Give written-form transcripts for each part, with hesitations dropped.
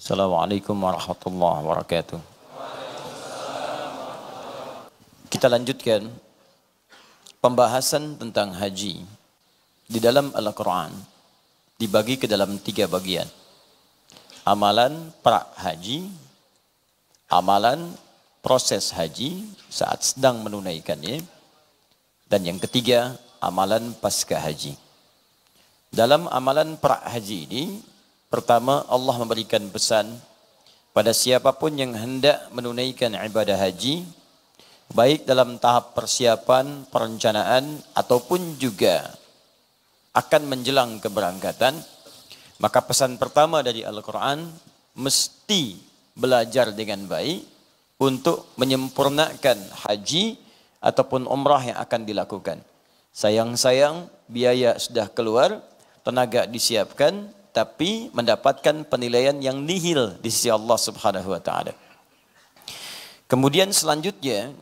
Assalamualaikum warahmatullahi wabarakatuh. Kita lanjutkan pembahasan tentang haji di dalam Al-Quran. Dibagi ke dalam 3 bagian. Amalan pra-haji, amalan proses haji saat sedang menunaikannya, dan yang ketiga, amalan pasca haji. Dalam amalan pra-haji ini, pertama, Allah memberikan pesan pada siapapun yang hendak menunaikan ibadah haji, baik dalam tahap persiapan, perencanaan, ataupun juga akan menjelang keberangkatan, maka pesan pertama dari Al-Quran, mesti belajar dengan baik untuk menyempurnakan haji ataupun umrah yang akan dilakukan. Sayang-sayang, biaya sudah keluar, tenaga disiapkan, tapi mendapatkan penilaian yang nihil di sisi Allah Subhanahu wa taala. Kemudian selanjutnya,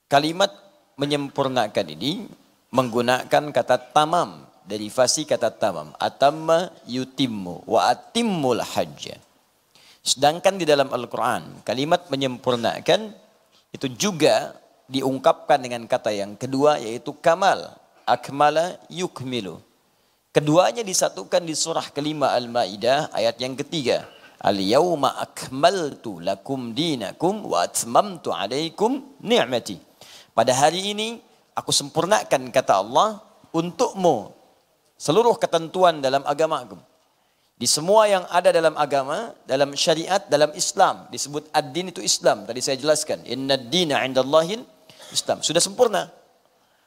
kalimat menyempurnakan ini menggunakan kata tamam, derivasi kata tamam, atamma yutimmu wa atimmul hajj. Sedangkan di dalam Al-Qur'an, kalimat menyempurnakan itu juga diungkapkan dengan kata yang kedua, yaitu kamal, akmala yukmilu. Keduanya disatukan di surah kelima Al-Maidah ayat yang ketiga. Al-yawma akmaltu lakum dinakum wa atmamtu alaikum ni'mati. Pada hari ini aku sempurnakan, kata Allah, untukmu seluruh ketentuan dalam agamaku. Di semua yang ada dalam agama, dalam syariat, dalam Islam, disebut ad-din itu Islam. Tadi saya jelaskan, inna ad-dina 'indallahi Islam. Sudah sempurna.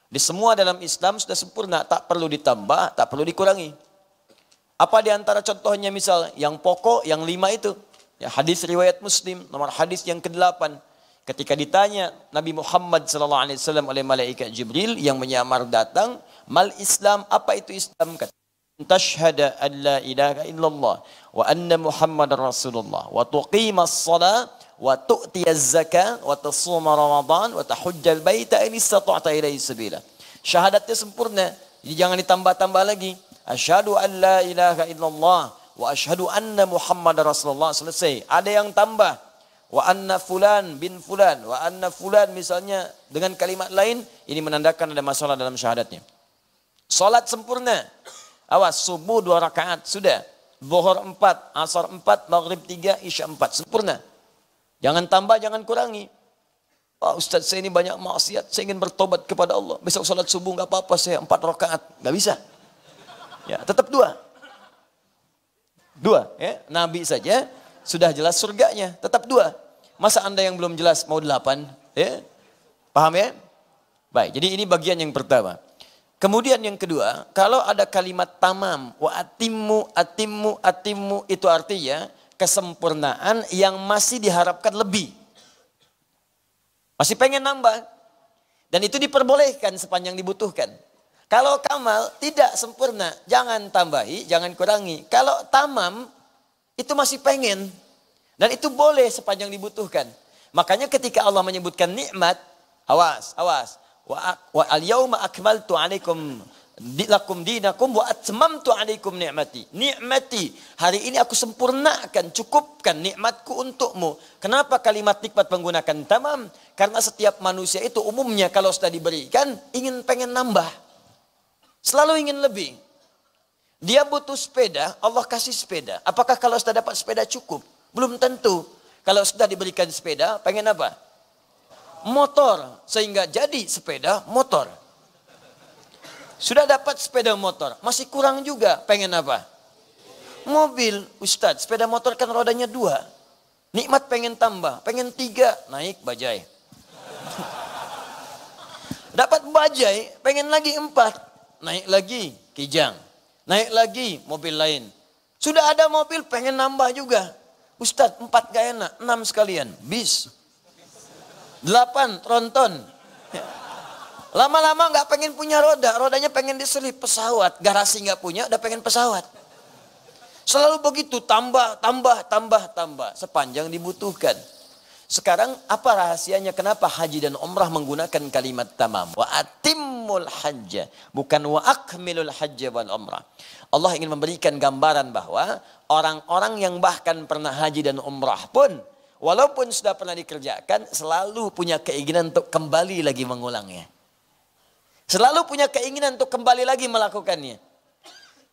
Di semua dalam Islam sudah sempurna, tak perlu ditambah, tak perlu dikurangi. Apa di antara contohnya, misal yang pokok, yang 5 itu? Ya, hadis riwayat Muslim, nomor hadis yang ke-8. Ketika ditanya Nabi Muhammad SAW oleh malaikat Jibril yang menyamar datang, mal Islam, apa itu Islam? Kata, tashhada an la ilaha illallah wa anna Muhammadar Rasulullah wa tuqimas salat wa tu'tiyaz zakah wa tasuma Ramadan wa tahujjal baita in istata'ta ilaihi sabila. Syahadatnya sempurna, jadi jangan ditambah-tambah lagi. Asyhadu an la ilaha illallah wa asyhadu anna Muhammadar Rasulullah, selesai. Ada yang tambah, wa anna fulan bin fulan, wa anna fulan misalnya dengan kalimat lain, ini menandakan ada masalah dalam syahadatnya. Salat sempurna. Awas, subuh 2 rakaat sudah. Zuhur 4, asar 4, maghrib 3, isya 4, sempurna. Jangan tambah, jangan kurangi. Pak Ustaz, saya ini banyak maksiat, saya ingin bertobat kepada Allah. Besok salat subuh nggak apa-apa, saya 4 rakaat, nggak bisa. Ya, tetap 2. 2, ya. Nabi saja sudah jelas surganya, tetap 2. Masa Anda yang belum jelas mau 8? Ya? Paham ya? Baik, jadi ini bagian yang pertama. Kemudian yang kedua, kalau ada kalimat tamam, wa atimmu, atimmu, atimmu, itu artinya kesempurnaan yang masih diharapkan lebih. Masih pengen nambah. Dan itu diperbolehkan sepanjang dibutuhkan. Kalau kamal tidak sempurna, jangan tambahi, jangan kurangi. Kalau tamam, itu masih pengen. Dan itu boleh sepanjang dibutuhkan. Makanya ketika Allah menyebutkan nikmat, awas, awas. Wa al-yawma akmaltu alaikum lakum dinakum wa atmamtu alaikum ni'mati. Ni'mati, hari ini aku sempurnakan, cukupkan nikmatku untukmu. Kenapa kalimat nikmat menggunakan tamam? Karena setiap manusia itu umumnya kalau sudah diberikan, pengen nambah. Selalu ingin lebih. Dia butuh sepeda, Allah kasih sepeda. Apakah kalau sudah dapat sepeda cukup? Belum tentu. Kalau sudah diberikan sepeda, pengen apa? Motor. Sehingga jadi sepeda motor. Sudah dapat sepeda motor, masih kurang juga, pengen apa? Mobil. Ustadz, sepeda motor kan rodanya 2. Nikmat pengen tambah, pengen 3, naik bajai. Dapat bajai, pengen lagi 4, naik lagi kijang. Naik lagi mobil lain. Sudah ada mobil, pengen nambah juga. Ustadz, 4 gak enak, 6 sekalian, bis. 8 tronton. Lama-lama nggak pengen punya roda, rodanya pengen diselip pesawat. Garasi nggak punya, udah pengen pesawat. Selalu begitu, tambah, sepanjang dibutuhkan. Sekarang apa rahasianya kenapa haji dan umrah menggunakan kalimat tamam? Wa atimmul hajja, bukan wa akmilul hajja wal umrah. Allah ingin memberikan gambaran bahwa orang-orang yang bahkan pernah haji dan umrah pun, walaupun sudah pernah dikerjakan, selalu punya keinginan untuk kembali lagi mengulangnya. Selalu punya keinginan untuk kembali lagi melakukannya.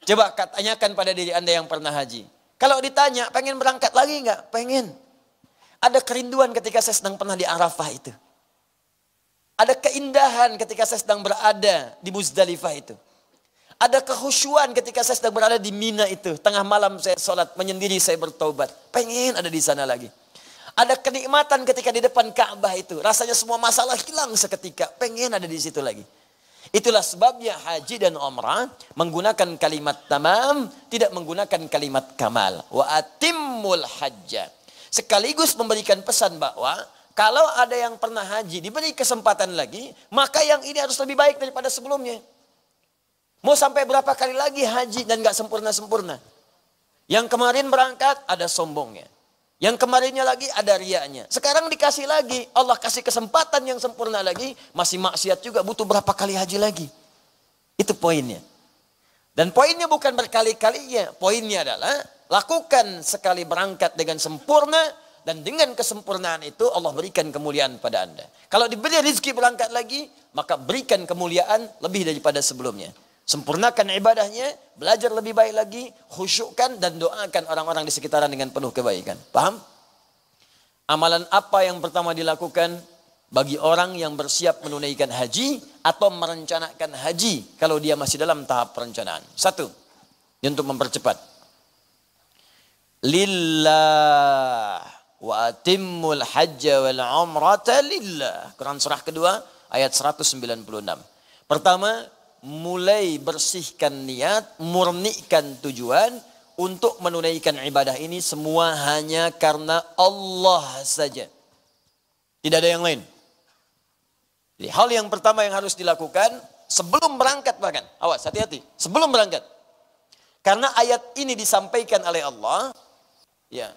Coba tanyakan pada diri Anda yang pernah haji. Kalau ditanya, pengen berangkat lagi enggak? Pengen. Ada kerinduan ketika saya sedang pernah di Arafah itu. Ada keindahan ketika saya sedang berada di Muzdalifah itu. Ada kekhusyuan ketika saya sedang berada di Mina itu. Tengah malam saya sholat, menyendiri saya bertaubat. Pengen ada di sana lagi. Ada kenikmatan ketika di depan Ka'bah itu. Rasanya semua masalah hilang seketika. Pengen ada di situ lagi. Itulah sebabnya haji dan umrah menggunakan kalimat tamam, tidak menggunakan kalimat kamal. Wa atimmul hajja. Sekaligus memberikan pesan bahwa kalau ada yang pernah haji diberi kesempatan lagi, maka yang ini harus lebih baik daripada sebelumnya. Mau sampai berapa kali lagi haji dan gak sempurna-sempurna. Yang kemarin berangkat ada sombongnya. Yang kemarinnya lagi ada riaknya. Sekarang dikasih lagi, Allah kasih kesempatan yang sempurna lagi, masih maksiat juga, butuh berapa kali haji lagi. Itu poinnya. Dan poinnya bukan berkali-kalinya, poinnya adalah lakukan sekali berangkat dengan sempurna, dan dengan kesempurnaan itu Allah berikan kemuliaan pada Anda. Kalau diberi rezeki berangkat lagi, maka berikan kemuliaan lebih daripada sebelumnya. Sempurnakan ibadahnya, belajar lebih baik lagi, khusyukkan dan doakan orang-orang di sekitaran dengan penuh kebaikan. Paham? Amalan apa yang pertama dilakukan bagi orang yang bersiap menunaikan haji atau merencanakan haji kalau dia masih dalam tahap perencanaan? Satu, untuk mempercepat. Lillah wa atimmul hajja wal umrata lillah. Quran surah kedua ayat 196. Pertama, mulai bersihkan niat, murnikan tujuan untuk menunaikan ibadah ini semua hanya karena Allah saja. Tidak ada yang lain. Jadi hal yang pertama yang harus dilakukan sebelum berangkat bahkan. Awas, hati-hati. Sebelum berangkat. Karena ayat ini disampaikan oleh Allah. Ya.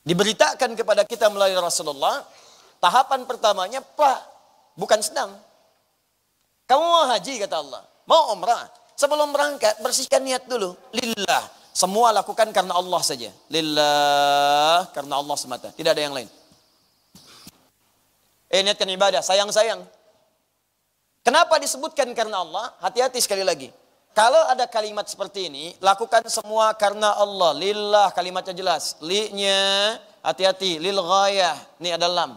Diberitakan kepada kita melalui Rasulullah. Tahapan pertamanya, Pak, bukan sedang. Kamu mau haji kata Allah, mau umrah. Sebelum berangkat bersihkan niat dulu. Lillah. Semua lakukan karena Allah saja. Lillah, karena Allah semata. Tidak ada yang lain. Niatkan ibadah, sayang-sayang. Kenapa disebutkan karena Allah? Hati-hati sekali lagi. Kalau ada kalimat seperti ini, lakukan semua karena Allah. Lillah, kalimatnya jelas. Li-nya, hati-hati. Lil ghayah, ini ada lam.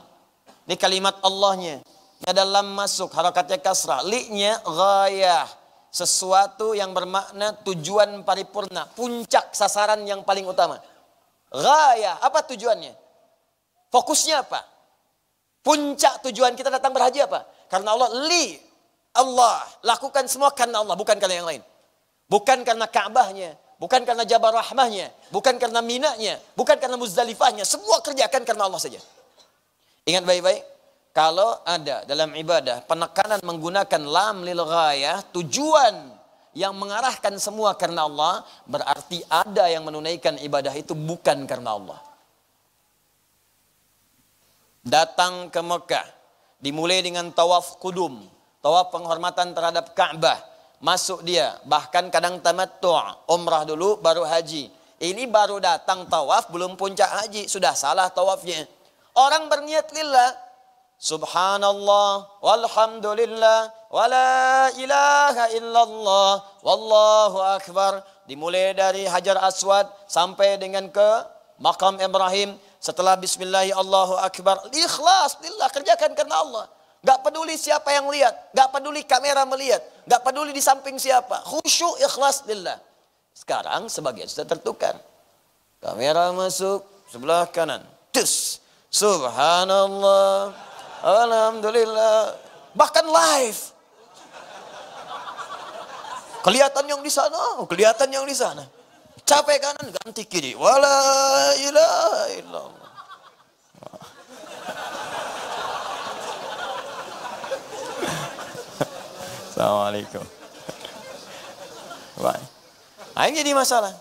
Ini kalimat Allahnya. Ada lam masuk, harakatnya kasrah. Li-nya ghayah. Sesuatu yang bermakna tujuan paripurna. Puncak sasaran yang paling utama. Ghayah, apa tujuannya? Fokusnya apa? Puncak tujuan kita datang berhaji apa? Karena Allah. Li, Allah. Lakukan semua karena Allah, bukan karena yang lain. Bukan karena Ka'bahnya. Bukan karena Jabal Rahmahnya. Bukan karena Minanya. Bukan karena Muzdalifahnya. Semua kerjakan karena Allah saja. Ingat baik-baik. Kalau ada dalam ibadah penekanan menggunakan lam lil ghayah, tujuan yang mengarahkan semua karena Allah, berarti ada yang menunaikan ibadah itu bukan karena Allah. Datang ke Mekah, dimulai dengan tawaf kudum, tawaf penghormatan terhadap Ka'bah, masuk dia, bahkan kadang tamattu', umrah dulu baru haji. Ini baru datang tawaf, belum puncak haji, sudah salah tawafnya. Orang berniat lillah, Subhanallah, walhamdulillah, wala ilaha illallah, wallahu akbar. Dimulai dari Hajar Aswad sampai dengan ke Maqam Ibrahim. Setelah bismillah, Allahu akbar. Ikhlas, lillah, kerjakan karena Allah. Gak peduli siapa yang lihat, gak peduli kamera melihat, gak peduli di samping siapa. Khusyuk, ikhlas, lillah. Sekarang sebagian sudah tertukar. Kamera masuk sebelah kanan. Tus, Subhanallah. Alhamdulillah. Bahkan live. Kelihatan yang di sana, kelihatan yang di sana. Capek kanan, ganti kiri. Wala ilaha illallah. Assalamualaikum. Baik. Nah, ini jadi masalah.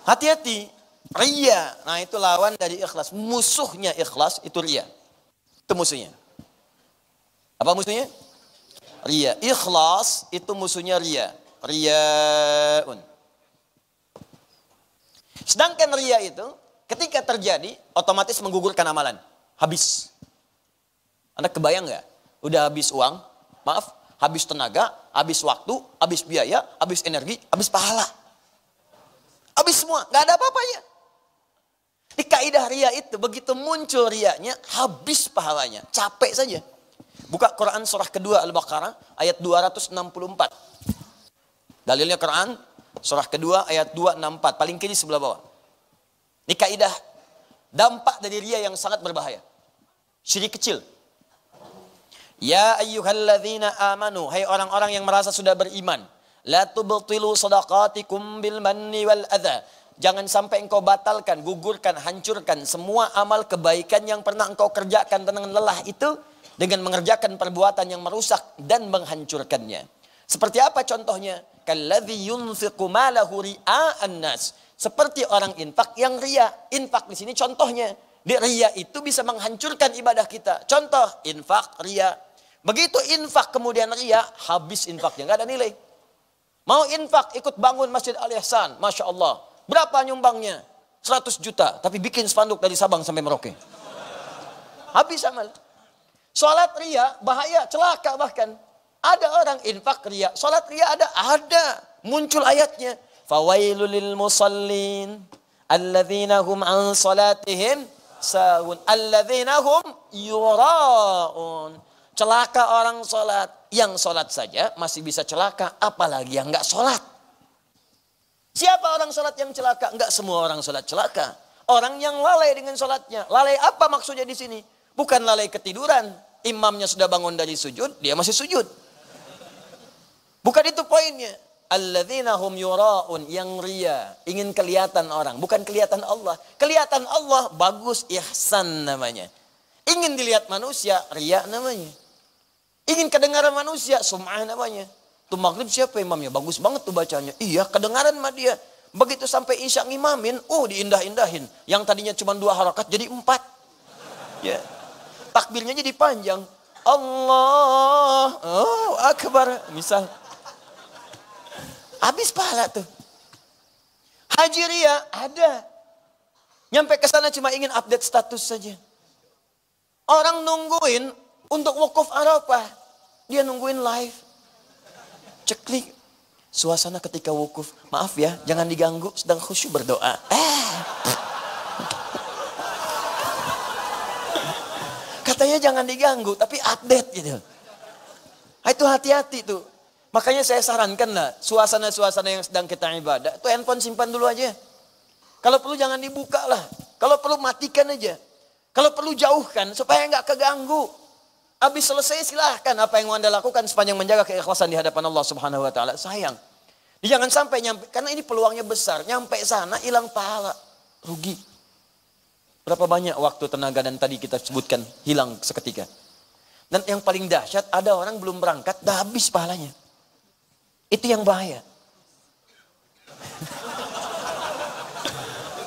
Hati-hati. Ria. Nah itu lawan dari ikhlas. Musuhnya ikhlas itu ria. Itu musuhnya. Apa musuhnya? Ria. Ikhlas itu musuhnya ria. Riyaun. Sedangkan ria itu ketika terjadi otomatis menggugurkan amalan. Habis. Anda kebayang nggak? Udah habis uang, maaf, habis tenaga, habis waktu, habis biaya, habis energi, habis pahala. Habis semua, nggak ada apa-apanya. Di kaidah ria itu, begitu muncul rianya, habis pahalanya. Capek saja. Buka Quran surah kedua Al-Baqarah, ayat 264. Dalilnya Quran, surah kedua, ayat 264. Paling kiri sebelah bawah. Ini kaidah, dampak dari ria yang sangat berbahaya. Syirik kecil. Ya ayyuhalladzina amanu, hai orang-orang yang merasa sudah beriman. La tubtilu sadaqatikum bil manni wal adha. Jangan sampai engkau batalkan, gugurkan, hancurkan semua amal kebaikan yang pernah engkau kerjakan dengan lelah itu dengan mengerjakan perbuatan yang merusak dan menghancurkannya. Seperti apa contohnya? Kalladzi yunfiqu malahu ria'an nas. Seperti orang infak yang ria. Infak di sini contohnya. Di ria itu bisa menghancurkan ibadah kita. Contoh infak ria. Begitu infak kemudian ria, habis infaknya, nggak ada nilai. Mau infak ikut bangun Masjid Al-Ihsan, Masya Allah. Berapa nyumbangnya? 100 juta. Tapi bikin spanduk dari Sabang sampai Merauke. Habis amal. Sholat ria, bahaya, celaka bahkan. Ada orang infak ria. Sholat ria ada. Muncul ayatnya. Fawailul lil musallin. Alladzina hum an salatihim sahun. Alladzina hum yura'un. Celaka orang sholat. Yang sholat saja masih bisa celaka. Apalagi yang nggak sholat. Siapa orang sholat yang celaka? Enggak semua orang sholat celaka. Orang yang lalai dengan sholatnya. Lalai apa maksudnya di sini? Bukan lalai ketiduran. Imamnya sudah bangun dari sujud, dia masih sujud. Bukan itu poinnya. Alladzina hum yura'un, yang ria. Ingin kelihatan orang, bukan kelihatan Allah. Kelihatan Allah, bagus, ihsan namanya. Ingin dilihat manusia, ria namanya. Ingin kedengaran manusia, sum'ah namanya. Tuh maghrib siapa imamnya? Bagus banget tuh bacanya. Iya, kedengaran sama dia. Begitu sampai isya ngimamin, diindah-indahin. Yang tadinya cuma 2 harakat jadi 4. Ya. Takbirnya jadi panjang. Allah, Akbar. Misal. Habis pahala tuh. Haji ria ada. Nyampe ke sana cuma ingin update status saja. Orang nungguin untuk wukuf Arafah. Dia nungguin live. Ceklik. Suasana ketika wukuf. Maaf ya, jangan diganggu, sedang khusyuk berdoa. Katanya jangan diganggu, tapi update gitu. Itu hati-hati tuh. Makanya saya sarankan lah, suasana-suasana yang sedang kita ibadah, itu handphone simpan dulu aja. Kalau perlu jangan dibuka lah. Kalau perlu matikan aja. Kalau perlu jauhkan, supaya nggak keganggu. Habis selesai silahkan apa yang Anda lakukan sepanjang menjaga keikhlasan di hadapan Allah Subhanahu wa taala. Sayang. Jangan sampai nyampe, karena ini peluangnya besar. Nyampe sana hilang pahala, rugi. Berapa banyak waktu, tenaga dan tadi kita sebutkan hilang seketika. Dan yang paling dahsyat, ada orang belum berangkat dah habis pahalanya. Itu yang bahaya.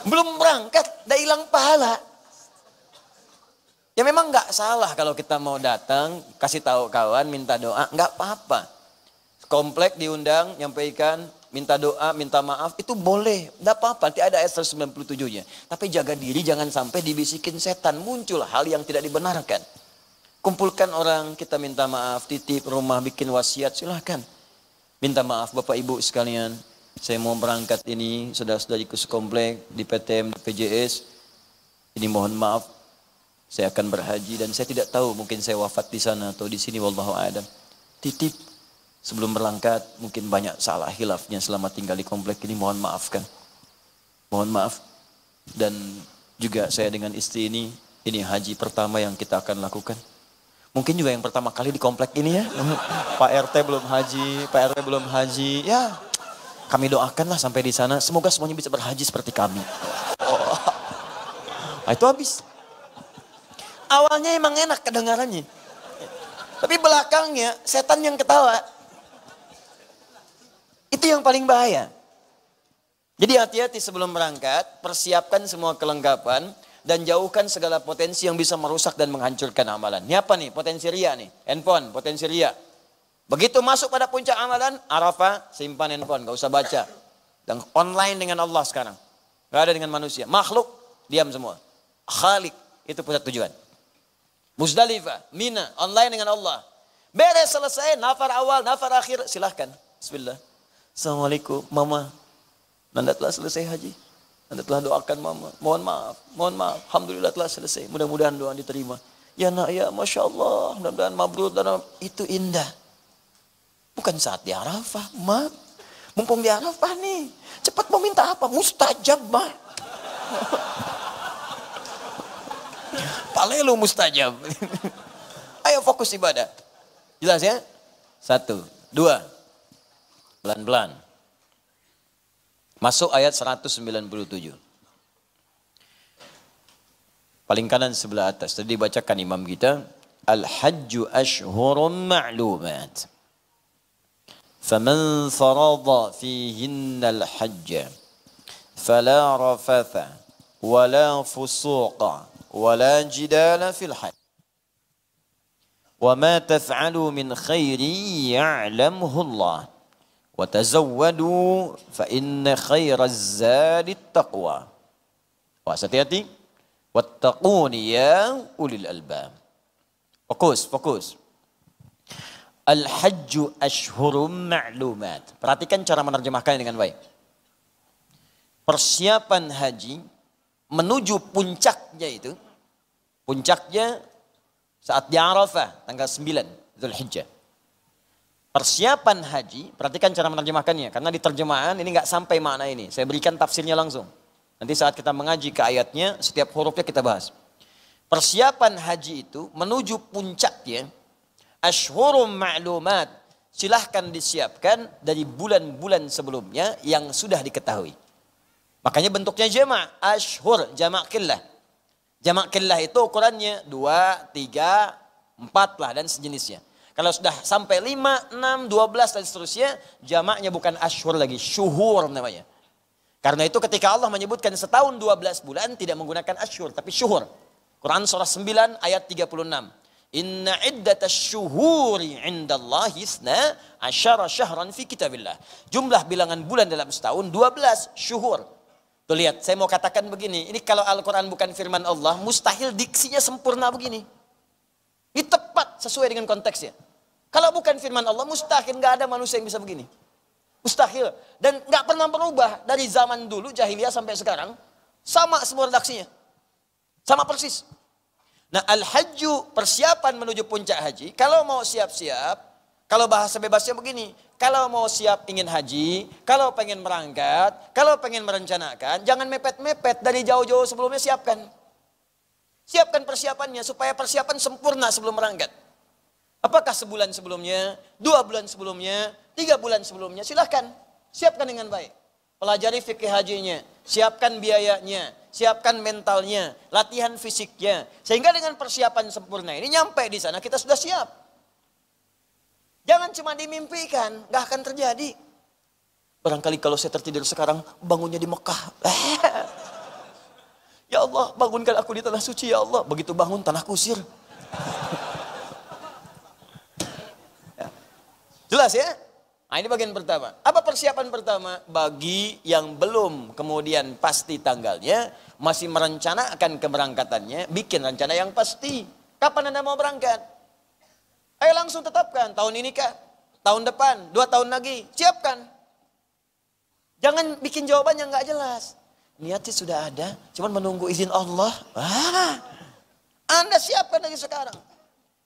Belum berangkat dah hilang pahala. Ya memang nggak salah kalau kita mau datang, kasih tahu kawan, minta doa, nggak apa-apa. Komplek diundang, nyampaikan, minta doa, minta maaf, itu boleh. Nggak apa-apa, nanti ada ayat 197-nya. Tapi jaga diri, jangan sampai dibisikin setan, muncul hal yang tidak dibenarkan. Kumpulkan orang, kita minta maaf, titip rumah, bikin wasiat, silahkan. Minta maaf Bapak Ibu sekalian, saya mau berangkat ini, saudara-saudariku sekomplek, di PTM, di PJS, ini mohon maaf. Saya akan berhaji dan saya tidak tahu mungkin saya wafat di sana atau di sini wallahu a'lam. Titip sebelum berangkat mungkin banyak salah hilafnya selama tinggal di komplek ini, mohon maafkan. Mohon maaf. Dan juga saya dengan istri ini haji pertama yang kita akan lakukan. Mungkin juga yang pertama kali di komplek ini ya. Pak RT belum haji, Pak RW belum haji. Ya, kami doakanlah sampai di sana semoga semuanya bisa berhaji seperti kami. Nah, itu habis. Awalnya emang enak kedengarannya. Tapi belakangnya setan yang ketawa. Itu yang paling bahaya. Jadi hati-hati sebelum berangkat, persiapkan semua kelengkapan dan jauhkan segala potensi yang bisa merusak dan menghancurkan amalan. Ini apa nih? Potensi riya nih. Handphone, potensi riya. Begitu masuk pada puncak amalan, Arafah, simpan handphone, gak usah baca. Dan online dengan Allah sekarang. Gak ada dengan manusia. Makhluk, diam semua. Khalik, itu pusat tujuan. Muzdalifah, Mina, online dengan Allah. Beres selesai, nafar awal, nafar akhir, silahkan. Bismillah. Assalamualaikum, Mama. Anda telah selesai haji. Anda telah doakan Mama. Mohon maaf, mohon maaf. Alhamdulillah telah selesai. Mudah-mudahan doa diterima. Ya nak, ya Masya Allah. Mudah-mudahan mabrur. Itu indah. Bukan saat di Arafah, Ma. Mumpung di Arafah nih. Cepat mau minta apa? Mustajab, Ma. Palelu mustajab. Ayo fokus ibadah. Jelas ya? 1, 2. Pelan-pelan. Masuk ayat 197. Paling kanan sebelah atas. Tadi dibacakan imam kita. Al-hajju ashhurum ma'lumat. Faman farada fihinna al-hajja. Fala rafatha. Wala fusuqa. Wala jidala fil hajj. وَمَا تَفْعَلُوا مِنْ خَيْرٍ يَعْلَمُهُ اللَّهُ وَتَزَوَّدُوا فَإِنَّ خَيْرَ الزَّادِ التَّقْوَى. Wah, hati-hati. وَاتَّقُونِ يَا أُولِي الْأَلْبَابِ. Fokus. Al-hajju ashhurum ma'lumat. Perhatikan cara menerjemahkannya dengan baik. Persiapan haji menuju puncaknya itu. Puncaknya saat di Arafah, tanggal 9 Dzulhijjah. Persiapan haji, perhatikan cara menerjemahkannya. Karena di terjemahan ini nggak sampai makna ini. Saya berikan tafsirnya langsung. Nanti saat kita mengaji ke ayatnya, setiap hurufnya kita bahas. Persiapan haji itu menuju puncaknya, ashhurum ma'lumat. Silahkan disiapkan dari bulan-bulan sebelumnya yang sudah diketahui. Makanya bentuknya jamak, ashhur, jamak qillah. Jamak qillah itu ukurannya 2, 3, 4 lah dan sejenisnya. Kalau sudah sampai 5, 6, 12 dan seterusnya, jamaknya bukan ashhur lagi, syuhur namanya. Karena itu ketika Allah menyebutkan setahun 12 bulan tidak menggunakan ashhur tapi syuhur. Quran surah 9 ayat 36. Inna iddatasy syuhuri 'indallahi 12 syahran fi kitabillah. Jumlah bilangan bulan dalam setahun 12 syuhur. Tuh lihat, saya mau katakan begini, ini kalau Al-Quran bukan firman Allah, mustahil diksinya sempurna begini. Ini tepat sesuai dengan konteksnya. Kalau bukan firman Allah, mustahil, nggak ada manusia yang bisa begini. Mustahil. Dan nggak pernah berubah dari zaman dulu, jahiliyah sampai sekarang. Sama semua redaksinya. Sama persis. Nah, al-hajju, persiapan menuju puncak haji, kalau mau siap-siap, kalau bahasa bebasnya begini, kalau mau siap ingin haji, kalau pengen berangkat, kalau pengen merencanakan, jangan mepet-mepet dari jauh-jauh sebelumnya siapkan. Siapkan persiapannya supaya persiapan sempurna sebelum berangkat. Apakah sebulan sebelumnya, 2 bulan sebelumnya, 3 bulan sebelumnya, silahkan. Siapkan dengan baik. Pelajari fikih hajinya, siapkan biayanya, siapkan mentalnya, latihan fisiknya. Sehingga dengan persiapan sempurna ini nyampe di sana kita sudah siap. Jangan cuma dimimpikan, gak akan terjadi. Barangkali kalau saya tertidur sekarang, bangunnya di Mekah. Ya Allah, bangunkan aku di tanah suci ya Allah. Begitu bangun, tanah kusir. Ya. Jelas ya? Nah, ini bagian pertama. Apa persiapan pertama? Bagi yang belum kemudian pasti tanggalnya, masih merencanakan keberangkatannya, bikin rencana yang pasti. Kapan Anda mau berangkat? Ayo langsung tetapkan, tahun ini kah? Tahun depan, 2 tahun lagi, siapkan. Jangan bikin jawaban yang gak jelas. Niatnya sudah ada, cuman menunggu izin Allah. Anda siapkan dari sekarang.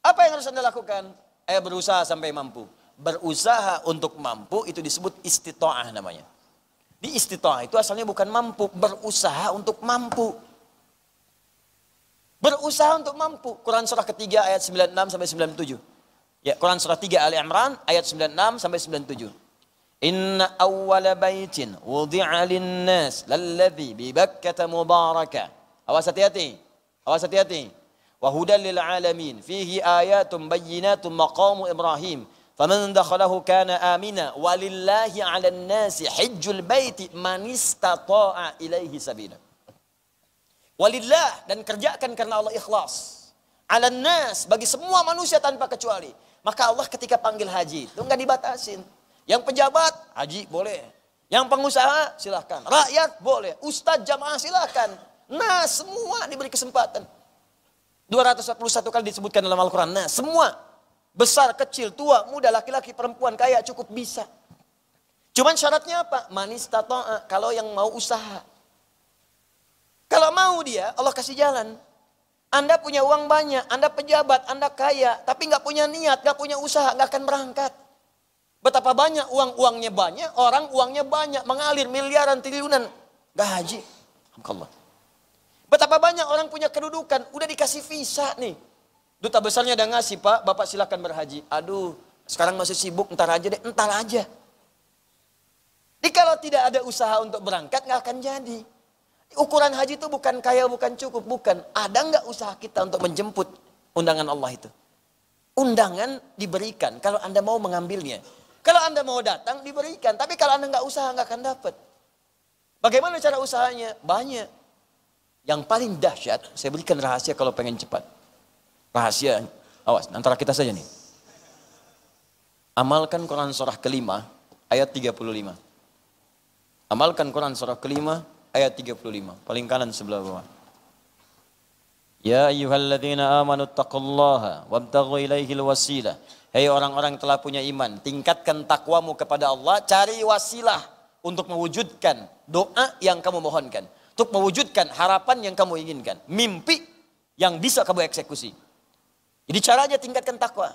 Apa yang harus Anda lakukan? Ayo berusaha sampai mampu. Berusaha untuk mampu itu disebut istita'ah namanya. Di istita'ah itu asalnya bukan mampu, berusaha untuk mampu. Berusaha untuk mampu. Quran surah ketiga ayat 96 sampai 97. Ya, Quran surah 3 Ali Imran ayat 96 sampai 97. Inna awwala baitin wudi'a lin-nas lalladzi bi Bakkah mubaraka. Awas hati-hati. Awas hati-hati. Wa hudan lil alamin fihi ayatun bayyinatun maqamu Ibrahim Faman dakhalahu kana amina walillahi 'alan nasi hajjul baiti man istata'a ilaihi sabila. Walillah, dan kerjakan karena Allah ikhlas. 'Alan nas, bagi semua manusia tanpa kecuali. Maka Allah ketika panggil haji itu enggak dibatasin. Yang pejabat haji boleh. Yang pengusaha silahkan. Rakyat boleh. Ustadz jamaah silahkan. Nah, semua diberi kesempatan. 241 kali disebutkan dalam Al-Quran. Nah, semua. Besar, kecil, tua, muda, laki-laki, perempuan, kaya, cukup bisa. Cuman syaratnya apa? Manis tato'a, kalau yang mau usaha. Kalau mau dia, Allah kasih jalan. Anda punya uang banyak, Anda pejabat, Anda kaya, tapi nggak punya niat, nggak punya usaha, nggak akan berangkat. Betapa banyak uangnya banyak, orang uangnya banyak, mengalir miliaran, triliunan, nggak haji. Alhamdulillah. Betapa banyak orang punya kedudukan, udah dikasih visa nih. Duta besarnya udah ngasih, Pak, Bapak silakan berhaji. Aduh, sekarang masih sibuk, entar aja deh, entar aja. Jadi kalau tidak ada usaha untuk berangkat, nggak akan jadi. Ukuran haji itu bukan kaya, bukan cukup, bukan. Ada nggak usaha kita untuk menjemput undangan Allah itu? Undangan diberikan kalau Anda mau mengambilnya. Kalau Anda mau datang, diberikan. Tapi kalau Anda nggak usaha, nggak akan dapat. Bagaimana cara usahanya? Banyak. Yang paling dahsyat, saya berikan rahasia kalau pengen cepat. Rahasia, awas, antara kita saja nih. Amalkan Quran surah kelima, ayat 35. Amalkan Quran surah kelima, ayat 35. Paling kanan sebelah bawah. Ya ayyuhalladzina amanu taqullaha wabtaghu ilaihil wasilah. Hei orang-orang yang telah punya iman, tingkatkan takwamu kepada Allah, cari wasilah untuk mewujudkan doa yang kamu mohonkan, untuk mewujudkan harapan yang kamu inginkan, mimpi yang bisa kamu eksekusi. Jadi caranya tingkatkan takwa.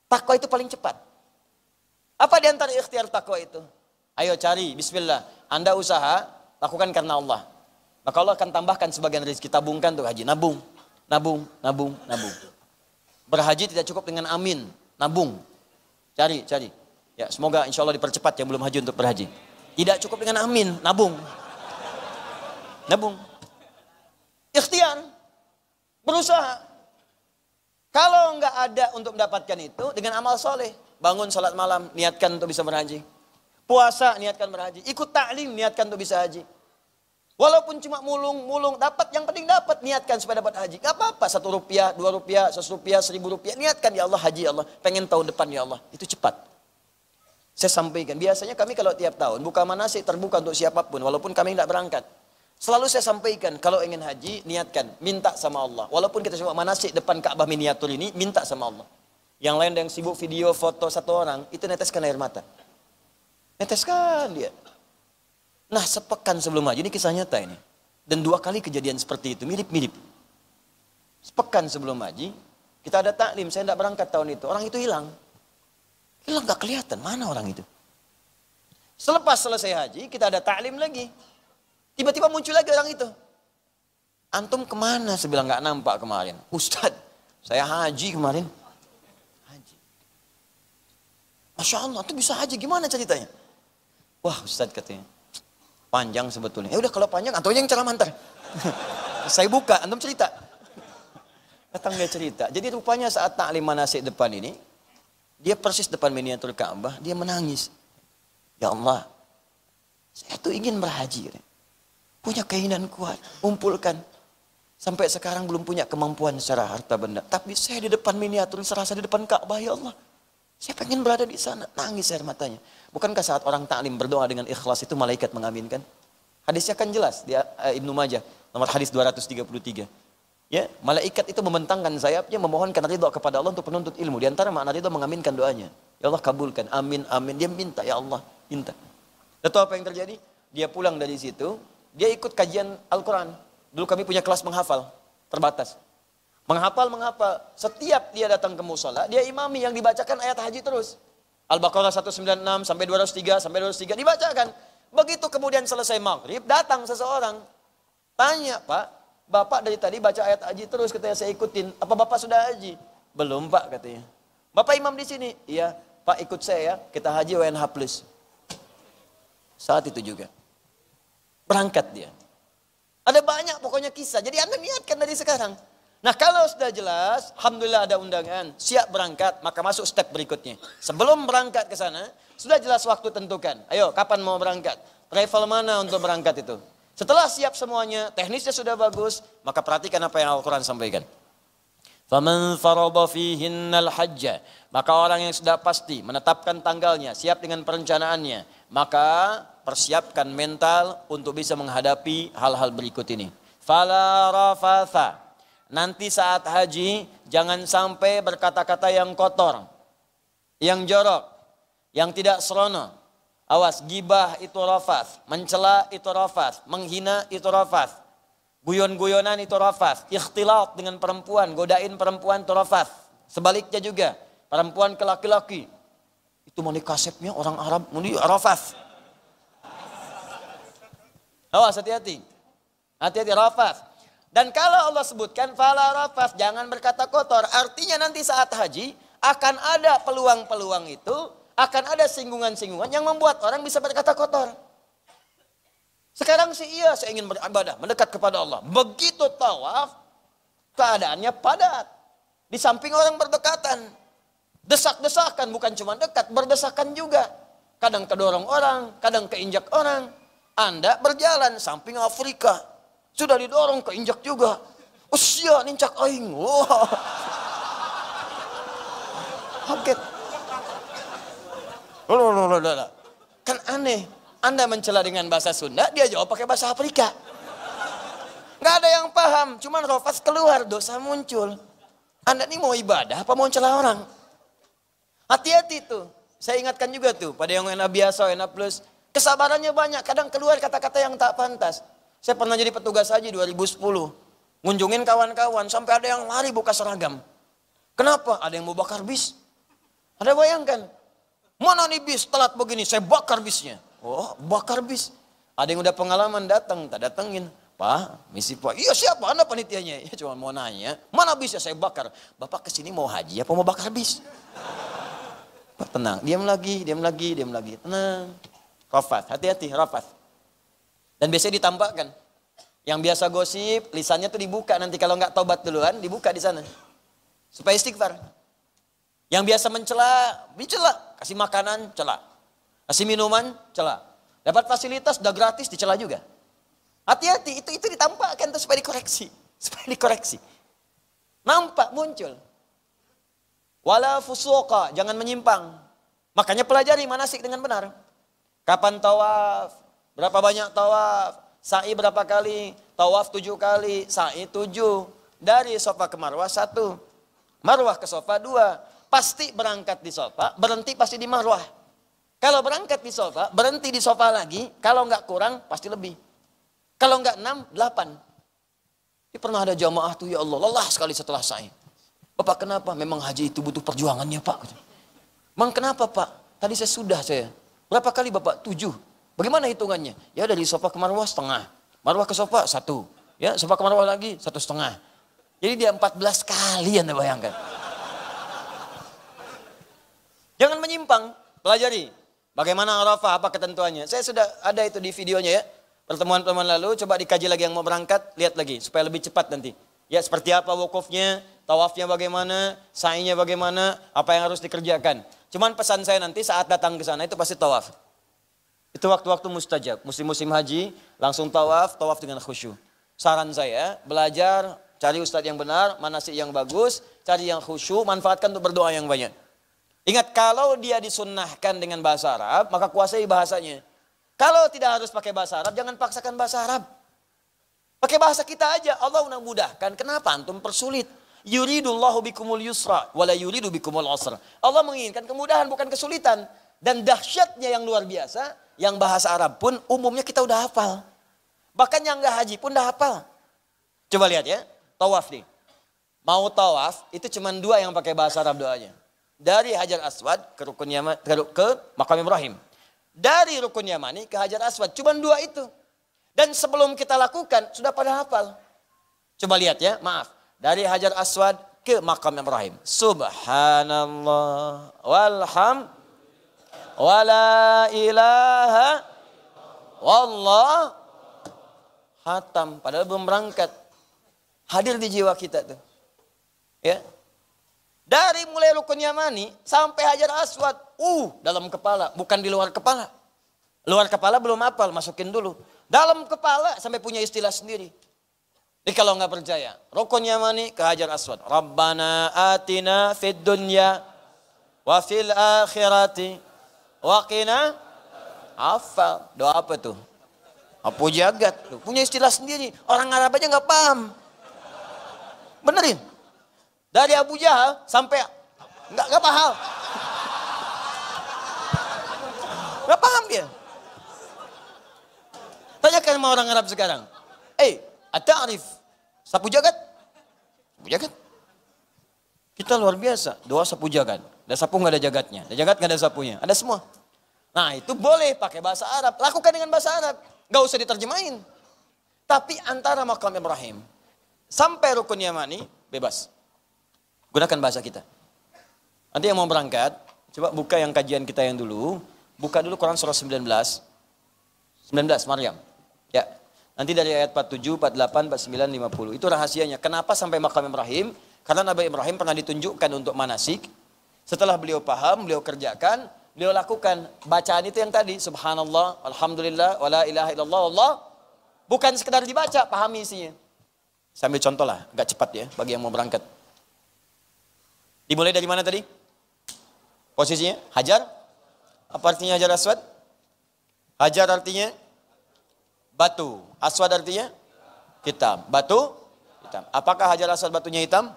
Takwa itu paling cepat. Apa di antara ikhtiar takwa itu? Ayo cari, bismillah. Anda usaha, lakukan karena Allah. Maka Allah akan tambahkan sebagian rezeki, tabungkan untuk haji. Nabung, nabung, nabung, nabung. Berhaji tidak cukup dengan amin, nabung. Cari, cari. Ya, semoga insya Allah dipercepat yang belum haji untuk berhaji. Tidak cukup dengan amin, nabung. Nabung. Ikhtiar. Berusaha. Kalau enggak ada untuk mendapatkan itu, dengan amal soleh. Bangun salat malam, niatkan untuk bisa berhaji. Puasa, niatkan berhaji. Ikut ta'lim, niatkan untuk bisa haji. Walaupun cuma mulung, dapat, yang penting dapat, niatkan supaya dapat haji. Gak apa-apa, 1 rupiah, 2 rupiah, 100 rupiah, 1000 rupiah. Niatkan, ya Allah, haji ya Allah. Pengen tahun depan ya Allah. Itu cepat. Saya sampaikan, biasanya kami kalau tiap tahun, buka manasik terbuka untuk siapapun, walaupun kami tidak berangkat. Selalu saya sampaikan, kalau ingin haji, niatkan, minta sama Allah. Walaupun kita cuma manasik depan Ka'bah miniatur ini, minta sama Allah. Yang lain yang sibuk video, foto satu orang, itu neteskan air mata. Neteskan dia. Nah, sepekan sebelum haji, ini kisah nyata ini. Dan 2 kali kejadian seperti itu, mirip-mirip. Sepekan sebelum haji, kita ada taklim, saya tidak berangkat tahun itu. Orang itu hilang. Hilang gak kelihatan, mana orang itu. Selepas selesai haji, kita ada taklim lagi. Tiba-tiba muncul lagi orang itu. Antum kemana? Saya bilang gak nampak kemarin. Ustadz, saya haji kemarin. Haji. Masya Allah, antum bisa haji, gimana ceritanya? Wah Ustadz katanya. Panjang sebetulnya. Ya udah kalau panjang, antum yang ceramah ntar. Saya buka, antum cerita. Datang dia cerita. Jadi rupanya saat taklim manasik depan ini, dia persis depan miniatur Ka'bah, dia menangis. Ya Allah, saya tuh ingin berhaji. Punya keinginan kuat, kumpulkan. Sampai sekarang belum punya kemampuan secara harta benda. Tapi saya di depan miniatur, serasa di depan Ka'bah, ya Allah. Saya pengen berada di sana, nangis air matanya. Bukankah saat orang taklim berdoa dengan ikhlas itu malaikat mengaminkan? Hadisnya kan jelas di Ibnu Majah, nomor hadis 233. Ya, malaikat itu membentangkan sayapnya memohonkan ridha kepada Allah untuk penuntut ilmu. Di antara makna ridha mengaminkan doanya. Ya Allah kabulkan, amin, amin. Dia minta, ya Allah, minta. Dan tahu apa yang terjadi? Dia pulang dari situ, dia ikut kajian Al-Quran. Dulu kami punya kelas menghafal, terbatas. Menghafal. Setiap dia datang ke musola, dia imami yang dibacakan ayat haji terus. Al-Baqarah 196 sampai 203 dibacakan. Begitu kemudian selesai maghrib, datang seseorang. Tanya, Pak, Bapak dari tadi baca ayat haji terus, katanya saya ikutin. Apa Bapak sudah haji? Belum Pak, katanya. Bapak imam di sini? Iya, Pak ikut saya ya, kita haji WNH+. Saat itu juga. Berangkat dia. Ada banyak pokoknya kisah. Jadi Anda niatkan dari sekarang. Nah kalau sudah jelas, alhamdulillah ada undangan, siap berangkat, maka masuk step berikutnya. Sebelum berangkat ke sana, sudah jelas waktu tentukan. Ayo, kapan mau berangkat? Travel mana untuk berangkat itu? Setelah siap semuanya, teknisnya sudah bagus, maka perhatikan apa yang Al-Quran sampaikan. Faman farada fihinnal hajja, maka orang yang sudah pasti menetapkan tanggalnya, siap dengan perencanaannya, maka persiapkan mental untuk bisa menghadapi hal-hal berikut ini. Fala rafatha, nanti saat haji jangan sampai berkata-kata yang kotor, yang jorok, yang tidak serono. Awas, gibah itu rafath, mencela itu rafath, menghina itu rafath, guyon-guyonan itu rafath, ikhtilat dengan perempuan, godain perempuan itu rafath. Sebaliknya juga, perempuan ke laki-laki, itu mau kasepnya orang Arab, mau rafath. Awas, hati-hati. Hati-hati, rafath. Dan kalau Allah sebutkan fala rafath, jangan berkata kotor, artinya nanti saat haji akan ada peluang-peluang itu, akan ada singgungan-singgungan yang membuat orang bisa berkata kotor. Sekarang sih iya, saya ingin beribadah, mendekat kepada Allah. Begitu tawaf, keadaannya padat. Di samping orang berdekatan. Desak-desakan, bukan cuma dekat, berdesakan juga. Kadang kedorong orang, kadang keinjak orang. Anda berjalan samping Afrika, sudah didorong, keinjak juga. Usia nincak aing. Wah. Kaget. Kan aneh. Anda mencela dengan bahasa Sunda, dia jawab pakai bahasa Afrika. Nggak ada yang paham, cuman rofas keluar, dosa muncul. Anda ini mau ibadah apa mau celah orang? Hati-hati tuh. Saya ingatkan juga tuh pada yang enak biasa, enak plus. Kesabarannya banyak, kadang keluar kata-kata yang tak pantas. Saya pernah jadi petugas haji 2010. Ngunjungin kawan-kawan, sampai ada yang lari buka seragam. Kenapa? Ada yang mau bakar bis. Ada bayangkan, mana nih bis telat begini, saya bakar bisnya. Oh, bakar bis. Ada yang udah pengalaman datang, tak datengin. Pak, misi Pak. Iya siapa? Anda panitianya. Ya cuma mau nanya, mana bisnya saya bakar. Bapak kesini mau haji apa mau bakar bis? Pak tenang, diam lagi. Tenang. Rafath, hati-hati, rafath. Dan biasanya ditampakkan. Yang biasa gosip, lisannya tuh dibuka. Nanti kalau nggak taubat duluan, dibuka di sana. Supaya istighfar. Yang biasa mencela, kasih makanan, cela. Kasih minuman, cela. Dapat fasilitas, udah gratis, dicela juga. Hati-hati, itu ditampakkan tuh supaya dikoreksi. Nampak muncul. Wala fusuqa, jangan menyimpang. Makanya pelajari manasik dengan benar. Kapan tawaf? Berapa banyak tawaf? Sa'i berapa kali? Tawaf 7 kali, sa'i 7. Dari Safa ke Marwah 1. Marwah ke Safa 2. Pasti berangkat di Safa, berhenti pasti di Marwah. Kalau berangkat di Safa, berhenti di Safa lagi, kalau nggak kurang pasti lebih. Kalau nggak 6, 8. Ini pernah ada jamaah tuh, ya Allah, lelah sekali setelah sa'i. Bapak kenapa? Memang haji itu butuh perjuangannya Pak. Memang kenapa Pak? Tadi saya. Berapa kali Bapak? 7. Bagaimana hitungannya? Ya dari Safa ke Marwah setengah. Marwah ke Safa 1. Ya Safa ke Marwah lagi 1,5. Jadi dia 14 kali Anda bayangkan. Jangan menyimpang, pelajari. Bagaimana Arafah, apa ketentuannya. Saya sudah ada itu di videonya ya. Pertemuan-pertemuan lalu, coba dikaji lagi yang mau berangkat, lihat lagi. Supaya lebih cepat nanti. Ya seperti apa wukufnya, tawafnya bagaimana, sa'inya bagaimana, apa yang harus dikerjakan. Cuman pesan saya nanti saat datang ke sana itu pasti tawaf. Itu waktu-waktu mustajab. Musim-musim haji, langsung tawaf dengan khusyuk. Saran saya, belajar, cari ustadz yang benar, manasik yang bagus, cari yang khusyuk, manfaatkan untuk berdoa yang banyak. Ingat kalau dia disunnahkan dengan bahasa Arab, maka kuasai bahasanya. Kalau tidak harus pakai bahasa Arab, jangan paksakan bahasa Arab. Pakai bahasa kita aja, Allah udah mudahkan. Kenapa antum persulit? Yuridullahu bikumul yusra, wala yuridu bikumul usra. Allah menginginkan kemudahan, bukan kesulitan. Dan dahsyatnya yang luar biasa, yang bahasa Arab pun umumnya kita udah hafal. Bahkan yang gak haji pun udah hafal. Coba lihat ya, tawaf nih. Mau tawaf, itu cuma 2 yang pakai bahasa Arab doanya. Dari Hajar Aswad ke Rukun Yaman, ke Maqam Ibrahim. Dari Rukun Yamani ke Hajar Aswad. Cuma 2 itu. Dan sebelum kita lakukan, sudah pada hafal. Coba lihat ya, maaf. Dari Hajar Aswad ke Maqam Ibrahim. Subhanallah. Walham. Wala ilaha. Wallah. Hatam. Padahal belum berangkat. Hadir di jiwa kita tuh. Ya. Dari mulai Rukun Yamani sampai Hajar Aswad, dalam kepala, bukan di luar kepala. Luar kepala belum hafal, masukin dulu. Dalam kepala sampai punya istilah sendiri. Jadi kalau nggak percaya, Rukun Yamani ke Hajar Aswad. Rabbana atina fid dunya wa fil akhirati wa qina. Hafal. Doa apa tuh? Apu jagat. Punya istilah sendiri. Orang Arab aja nggak paham. Benerin. Dari Abu Jahal sampai nggak paham. Nggak paham dia. Tanyakan sama orang Arab sekarang. At-ta'rif sapu jagat? Sapu jagat. Kita luar biasa. Doa sapu jagat. Ada sapu nggak ada jagatnya. Ada jagat nggak ada sapunya. Ada semua. Nah itu boleh pakai bahasa Arab. Lakukan dengan bahasa Arab. Nggak usah diterjemahin. Tapi antara Maqam Ibrahim sampai Rukun Yamani bebas. Gunakan bahasa kita. Nanti yang mau berangkat, coba buka yang kajian kita yang dulu. Buka dulu Quran surah 19. 19 Maryam. Ya. Nanti dari ayat 47, 48, 49, 50. Itu rahasianya. Kenapa sampai Maqam Ibrahim? Karena Nabi Ibrahim pernah ditunjukkan untuk manasik. Setelah beliau paham, beliau kerjakan, beliau lakukan. Bacaan itu yang tadi. Subhanallah, Alhamdulillah, wa la ilaha illallah, Allah. Bukan sekedar dibaca, pahami isinya. Sambil contoh lah, agak cepat ya, bagi yang mau berangkat. Dimulai dari mana tadi? Posisinya? Hajar? Apa artinya Hajar Aswad? Hajar artinya batu. Aswad artinya hitam. Batu? Hitam. Apakah Hajar Aswad batunya hitam?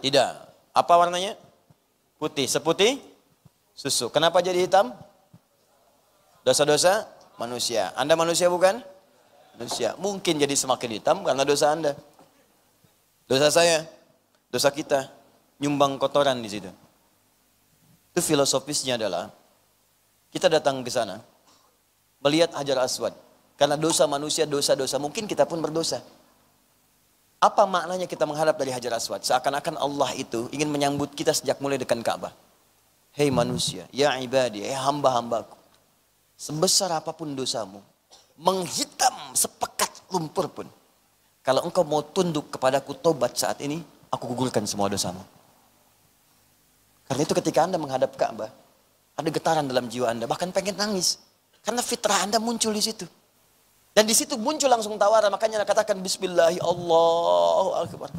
Tidak. Apa warnanya? Putih. Seputih susu. Kenapa jadi hitam? Dosa-dosa manusia. Anda manusia bukan? Manusia. Mungkin jadi semakin hitam karena dosa Anda. Dosa saya. Dosa kita. Nyumbang kotoran di situ. Itu filosofisnya adalah kita datang ke sana melihat Hajar Aswad karena dosa manusia, dosa-dosa mungkin kita pun berdosa. Apa maknanya kita menghadap dari Hajar Aswad? Seakan-akan Allah itu ingin menyambut kita sejak mulai dekat Ka'bah. Hei manusia, ya ibadi, hamba-hambaku. Sebesar apapun dosamu, menghitam sepekat lumpur pun. Kalau engkau mau tunduk kepadaku tobat saat ini, aku gugurkan semua dosamu. Karena itu ketika Anda menghadap Ka'bah, ada getaran dalam jiwa Anda, bahkan pengen nangis. Karena fitrah Anda muncul di situ. Dan di situ muncul langsung tawaran, makanya Anda katakan Bismillahi Allahu Akbar.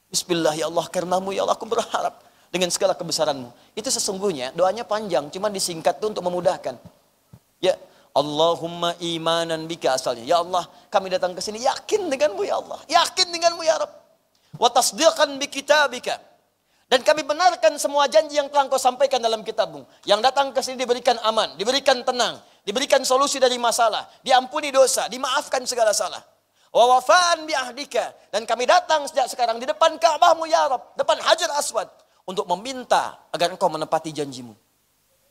Bismillahi Allah, karenamu ya Allah aku berharap dengan segala kebesaranmu. Itu sesungguhnya doanya panjang, cuma disingkat itu untuk memudahkan. Ya, Allahumma imanan bika asalnya. Ya Allah, kami datang ke sini yakin denganmu ya Allah. Yakin denganmu ya Rabb. Wa tasdiqan bi kitabika. Dan kami benarkan semua janji yang telah engkau sampaikan dalam kitabmu. Yang datang ke sini diberikan aman, diberikan tenang, diberikan solusi dari masalah, diampuni dosa, dimaafkan segala salah. Wa wafaan bi ahdika. Dan kami datang sejak sekarang di depan Ka'bahmu ya Rabb, depan Hajar Aswad untuk meminta agar engkau menepati janjimu.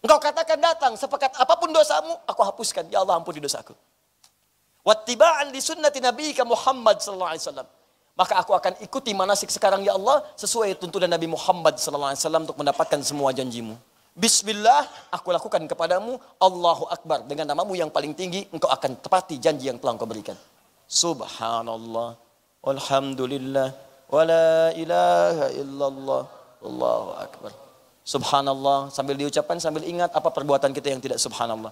Engkau katakan datang sepekat apapun dosamu, aku hapuskan. Ya Allah ampuni dosaku. Wattiba'an li sunnati nabiyyika Muhammad sallallahu alaihi wasallam. Maka aku akan ikuti manasik sekarang ya Allah sesuai tuntunan Nabi Muhammad sallallahu alaihi wasallam untuk mendapatkan semua janjimu. Bismillah, aku lakukan kepadamu Allahu Akbar. Dengan namamu yang paling tinggi, engkau akan tepati janji yang telah engkau berikan. Subhanallah, walhamdulillah, wa la ilaha illallah, Allahu Akbar. Subhanallah, sambil diucapkan, sambil ingat apa perbuatan kita yang tidak subhanallah.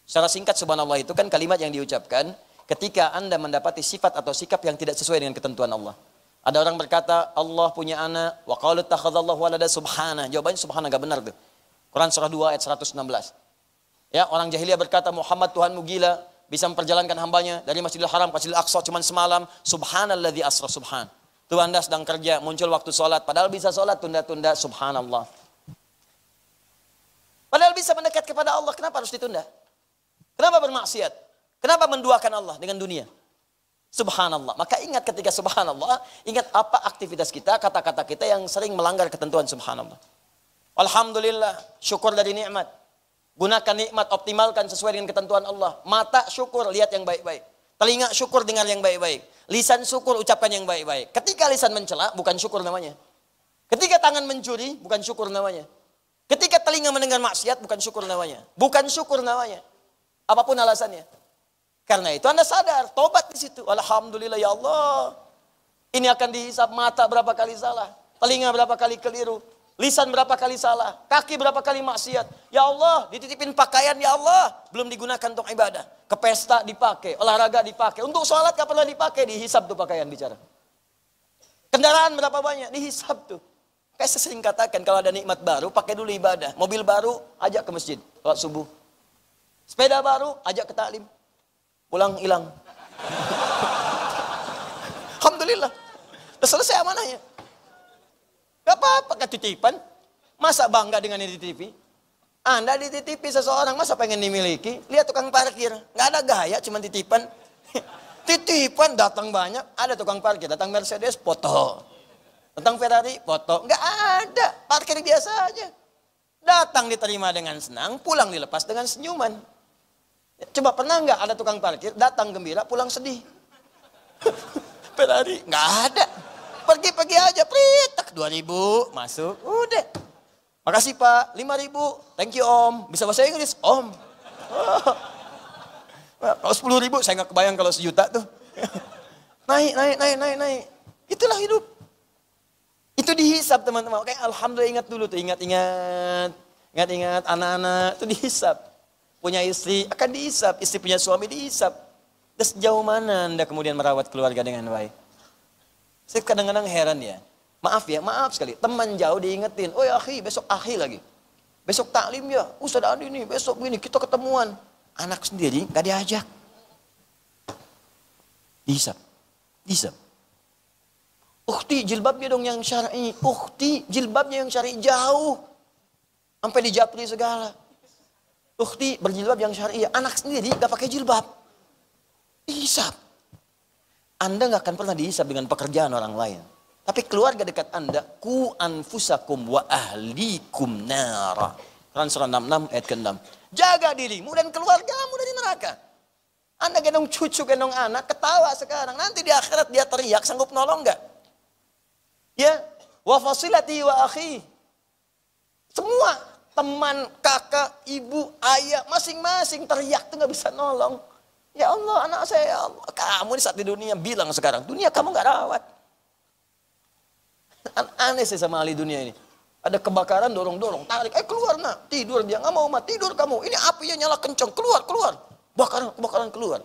Secara singkat subhanallah itu kan kalimat yang diucapkan ketika Anda mendapati sifat atau sikap yang tidak sesuai dengan ketentuan Allah. Ada orang berkata, Allah punya anak, wa qalu takhadzallahu walada subhana. Jawabannya subhana, gak benar tuh. Quran surah 2 ayat 116. Ya, orang jahiliyah berkata, Muhammad Tuhanmu gila, bisa memperjalankan hambanya dari Masjidil Haram ke Masjidil Aqsa cuma semalam. Subhanalladzi asra subhan. Tuh Anda sedang kerja, muncul waktu sholat, padahal bisa sholat, tunda-tunda, subhanallah. Padahal bisa mendekat kepada Allah, kenapa harus ditunda? Kenapa bermaksiat? Kenapa menduakan Allah dengan dunia? Subhanallah. Maka ingat ketika subhanallah, ingat apa aktivitas kita, kata-kata kita yang sering melanggar ketentuan subhanallah. Alhamdulillah, syukur dari nikmat. Gunakan nikmat, optimalkan sesuai dengan ketentuan Allah. Mata syukur, lihat yang baik-baik. Telinga syukur, dengar yang baik-baik. Lisan syukur, ucapkan yang baik-baik. Ketika lisan mencela, bukan syukur namanya. Ketika tangan mencuri, bukan syukur namanya. Ketika telinga mendengar maksiat, bukan syukur namanya. Bukan syukur namanya. Apapun alasannya. Karena itu Anda sadar, tobat di situ. Alhamdulillah ya Allah. Ini akan dihisap mata berapa kali salah. Telinga berapa kali keliru. Lisan berapa kali salah. Kaki berapa kali maksiat. Ya Allah, dititipin pakaian ya Allah. Belum digunakan untuk ibadah. Ke pesta dipakai, olahraga dipakai. Untuk sholat gak pernah dipakai, dihisap tuh pakaian bicara. Kendaraan berapa banyak, dihisap tuh. Kayak saya sering katakan, kalau ada nikmat baru, pakai dulu ibadah. Mobil baru, ajak ke masjid, sholat subuh. Sepeda baru, ajak ke taklim. Pulang hilang. Alhamdulillah. Udah selesai amanahnya. Gak apa-apa ketitipan. Masa bangga dengan yang dititipi? Anda dititipi seseorang, masa pengen dimiliki? Lihat tukang parkir. Gak ada gaya, cuma titipan. Titipan datang banyak. Ada tukang parkir, datang Mercedes, foto. Datang Ferrari, foto. Gak ada, parkir biasa aja. Datang diterima dengan senang, pulang dilepas dengan senyuman. Coba pernah nggak ada tukang parkir, datang gembira, pulang sedih? Ferrari, nggak ada. Pergi-pergi aja, pritak 2.000, masuk, udah. Makasih Pak, 5.000, thank you Om. Bisa bahasa Inggris, Om. Kalau 10.000, saya nggak kebayang kalau 1 juta tuh. Naik. Itulah hidup. Itu dihisap teman-teman. Oke, alhamdulillah ingat dulu tuh, ingat anak-anak itu dihisap. Punya istri akan dihisap, istri punya suami dihisap. Dan sejauh mana Anda kemudian merawat keluarga dengan baik? Saya kadang-kadang heran ya. Maaf sekali. Teman jauh diingetin. Oh ya akhi, besok akhi lagi. Besok taklim ya. Ustaz Adi nih, besok gini kita ketemuan. Anak sendiri gak diajak. Dihisap. Ukhti jilbabnya dong yang syar'i. Ukhti jilbabnya yang syar'i jauh. Sampai dijapri segala. Ukhti berjilbab yang syar'i. Anak sendiri gak pakai jilbab. Dihisap. Anda gak akan pernah dihisap dengan pekerjaan orang lain. Tapi keluarga dekat Anda, ku anfusakum wa ahlikum nara. Quran surah 66 ayat ke-6. Jaga dirimu dan keluargamu dari neraka. Anda gendong cucu, gendong anak, ketawa sekarang. Nanti di akhirat dia teriak, sanggup nolong gak? Ya, wa fasilati wa akhi. Semua teman, kakak, ibu, ayah, masing-masing teriak tuh gak bisa nolong. Ya Allah, anak saya, ya Allah. Kamu di saat di dunia bilang sekarang, dunia kamu gak rawat. Aneh sih sama ahli dunia ini. Ada kebakaran, dorong-dorong, tarik. Keluar nak, tidur dia, gak mau tidur kamu. Ini apinya nyala kencang, keluar. Kebakaran keluar.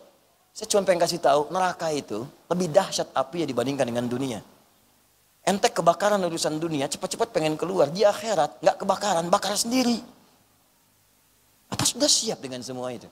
Saya cuma pengen kasih tahu, neraka itu lebih dahsyat api dibandingkan dengan dunia. Ente kebakaran urusan dunia, cepat-cepat pengen keluar. Di akhirat, gak kebakaran, bakar sendiri. Apa sudah siap dengan semua itu?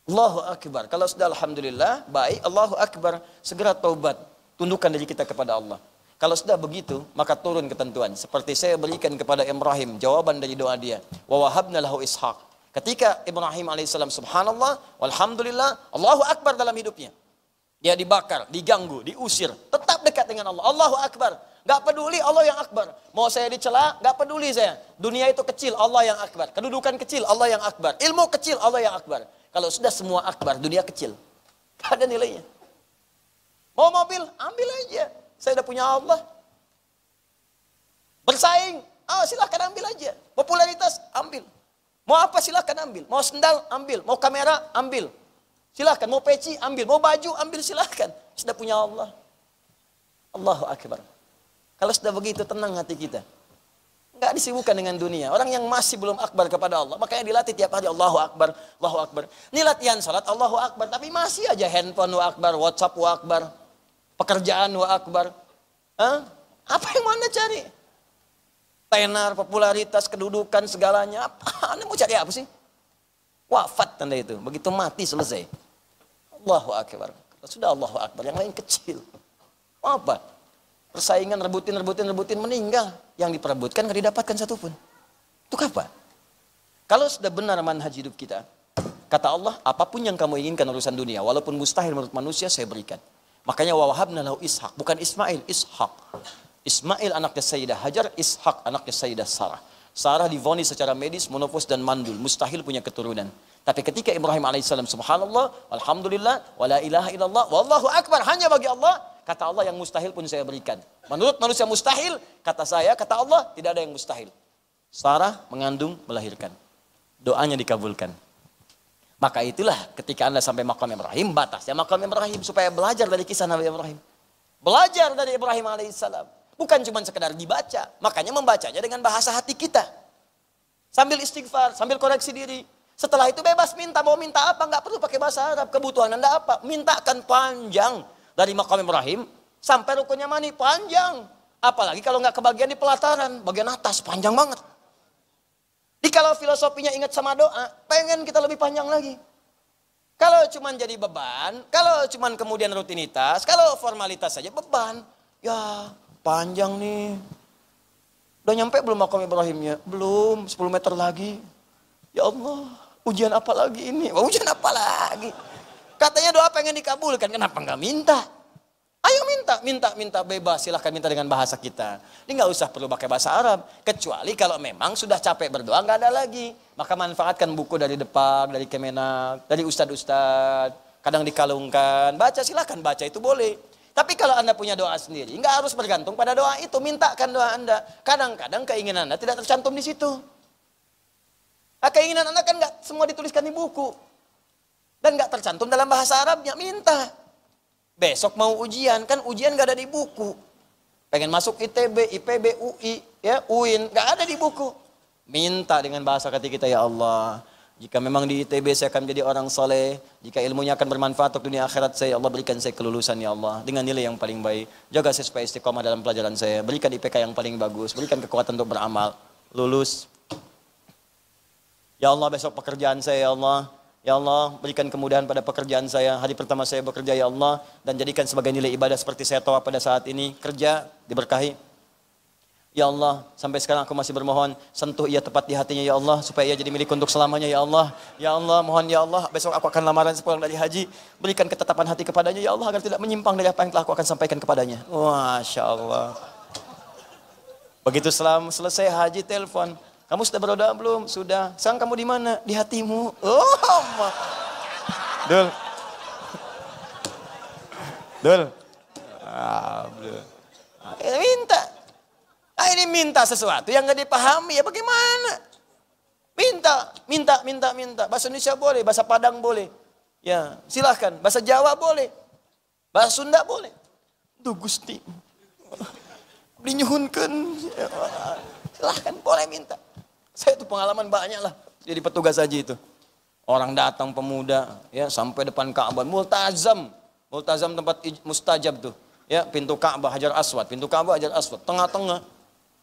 Allahu Akbar. Kalau sudah alhamdulillah, baik, Allahu Akbar. Segera taubat. Tundukkan diri kita kepada Allah. Kalau sudah begitu, maka turun ketentuan. Seperti saya berikan kepada Ibrahim, jawaban dari doa dia. Wa wahabna lahu ishaq. Ketika Ibrahim alaihissalam, subhanallah, walhamdulillah, Allahu Akbar dalam hidupnya. Dia dibakar, diganggu, diusir. Tetap dekat dengan Allah. Allahu Akbar. Gak peduli Allah yang akbar. Mau saya dicela, gak peduli saya. Dunia itu kecil, Allah yang akbar. Kedudukan kecil, Allah yang akbar. Ilmu kecil, Allah yang akbar. Kalau sudah semua akbar, dunia kecil. Gak ada nilainya. Mau mobil, ambil aja. Saya udah punya Allah. Bersaing, silahkan ambil aja. Popularitas, ambil. Mau apa silahkan ambil. Mau sendal, ambil. Mau kamera, ambil. Silahkan. Mau peci, ambil. Mau baju, ambil silahkan. Sudah punya Allah. Allahu Akbar. Kalau sudah begitu, tenang hati kita. Enggak disibukkan dengan dunia. Orang yang masih belum akbar kepada Allah, makanya dilatih tiap hari Allahu Akbar, Allahu Akbar. Ini latihan salat Allahu Akbar, tapi masih aja handphone wa akbar, WhatsApp wa akbar, pekerjaan wa akbar. Apa yang mau Anda cari? Tenar, popularitas, kedudukan, segalanya. Anda mau cari apa sih? Wafat tanda itu. Begitu mati selesai. Allahu Akbar. Sudah Allahu Akbar, yang lain kecil. Apa? Persaingan, rebutin, meninggal. Yang diperebutkan gak didapatkan satupun. Itu apa? Kalau sudah benar manhaj hidup kita, kata Allah, apapun yang kamu inginkan urusan dunia, walaupun mustahil menurut manusia, saya berikan. Makanya wawahabna lahu Ishaq, bukan Ismail, Ishaq. Ismail anaknya Sayyidah Hajar, Ishaq anaknya Sayyidah Sarah. Sarah divonis secara medis, monofos dan mandul, mustahil punya keturunan. Tapi ketika Ibrahim alaihissalam, subhanallah, alhamdulillah, wala ilaha illallah, wallahu akbar, hanya bagi Allah, kata Allah yang mustahil pun saya berikan. Menurut manusia mustahil, kata saya, kata Allah, tidak ada yang mustahil. Sarah mengandung, melahirkan. Doanya dikabulkan. Maka itulah ketika Anda sampai maqam Ibrahim, batasnya maqam Ibrahim. Supaya belajar dari kisah Nabi Ibrahim. Belajar dari Ibrahim alaihissalam. Bukan cuma sekedar dibaca. Makanya membacanya dengan bahasa hati kita. Sambil istighfar, sambil koreksi diri. Setelah itu bebas minta. Mau minta apa? Nggak perlu pakai bahasa Arab. Kebutuhan Anda apa? Mintakan panjang. Dari Maqam Ibrahim sampai Rukun Yamani. Panjang. Apalagi kalau nggak kebagian di pelataran. Bagian atas panjang banget. Jadi kalau filosofinya ingat sama doa. Pengen kita lebih panjang lagi. Kalau cuma jadi beban, kalau cuma kemudian rutinitas, kalau formalitas saja beban, ya panjang nih. Udah nyampe belum Maqam Ibrahimnya? Belum, 10 meter lagi. Ya Allah, ujian apa lagi ini? Ujian apa lagi? Katanya doa pengen dikabulkan, kenapa nggak minta? Ayo minta bebas, silahkan minta dengan bahasa kita. Ini nggak usah perlu pakai bahasa Arab. Kecuali kalau memang sudah capek berdoa, nggak ada lagi. Maka manfaatkan buku dari Depak, dari Kemenak, dari ustadz-ustadz. Kadang dikalungkan, baca silahkan baca itu boleh. Tapi kalau Anda punya doa sendiri, nggak harus bergantung pada doa itu. Mintakan doa Anda. Kadang-kadang keinginan Anda tidak tercantum di situ. Nah, keinginan Anda kan nggak semua dituliskan di buku. Dan nggak tercantum dalam bahasa Arabnya, minta. Besok mau ujian, kan ujian gak ada di buku. Pengen masuk ITB, IPB, UI, ya UIN, gak ada di buku. Minta dengan bahasa hati kita, ya Allah. Jika memang di ITB saya akan menjadi orang soleh, jika ilmunya akan bermanfaat untuk dunia akhirat saya, ya Allah berikan saya kelulusan ya Allah. Dengan nilai yang paling baik, jaga saya supaya istiqomah dalam pelajaran saya. Berikan IPK yang paling bagus, berikan kekuatan untuk beramal. Lulus. Ya Allah besok pekerjaan saya ya Allah. Ya Allah, berikan kemudahan pada pekerjaan saya. Hari pertama saya bekerja, ya Allah. Dan jadikan sebagai nilai ibadah seperti saya tahu pada saat ini. Kerja, diberkahi. Ya Allah, sampai sekarang aku masih bermohon. Sentuh ia tepat di hatinya, ya Allah. Supaya ia jadi milik untuk selamanya, ya Allah. Ya Allah, mohon ya Allah. Besok aku akan lamaran sepulang dari haji. Berikan ketetapan hati kepadanya, ya Allah. Agar tidak menyimpang dari apa yang telah aku akan sampaikan kepadanya. Masya Allah. Begitu selesai haji, telepon. Kamu sudah berdoa belum? Sudah. Sekarang kamu di mana? Di hatimu. Oh, Allah. Dul. Dul. Minta. Ini minta sesuatu yang nggak dipahami ya bagaimana? Minta. Bahasa Indonesia boleh, bahasa Padang boleh. Ya, silahkan. Bahasa Jawa boleh. Bahasa Sunda boleh. Duh Gusti. Dinyuhunkan. Silahkan, boleh minta. Saya itu pengalaman banyak lah. Jadi petugas haji itu. Orang datang pemuda, ya sampai depan Ka'bah. Multazam tempat mustajab tuh. Ya, pintu Ka'bah Hajar Aswad. Tengah-tengah.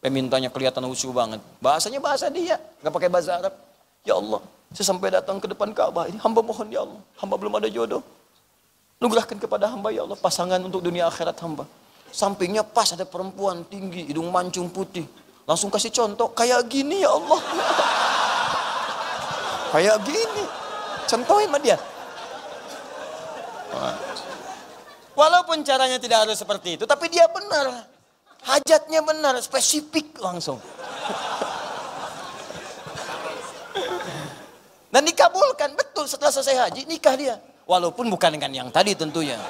Pemintanya kelihatan khusyuk banget. Bahasanya bahasa dia, nggak pakai bahasa Arab. Ya Allah, saya sampai datang ke depan Ka'bah ini. Hamba mohon ya Allah. Hamba belum ada jodoh. Nugerahkan kepada hamba ya Allah pasangan untuk dunia akhirat hamba. Sampingnya pas ada perempuan tinggi, hidung mancung putih. Langsung kasih contoh, kayak gini ya Allah. Kayak gini. Contohin sama dia. Walaupun caranya tidak harus seperti itu, tapi dia benar. Hajatnya benar, spesifik langsung. Dan dikabulkan, betul setelah selesai haji, nikah dia. Walaupun bukan dengan yang tadi tentunya.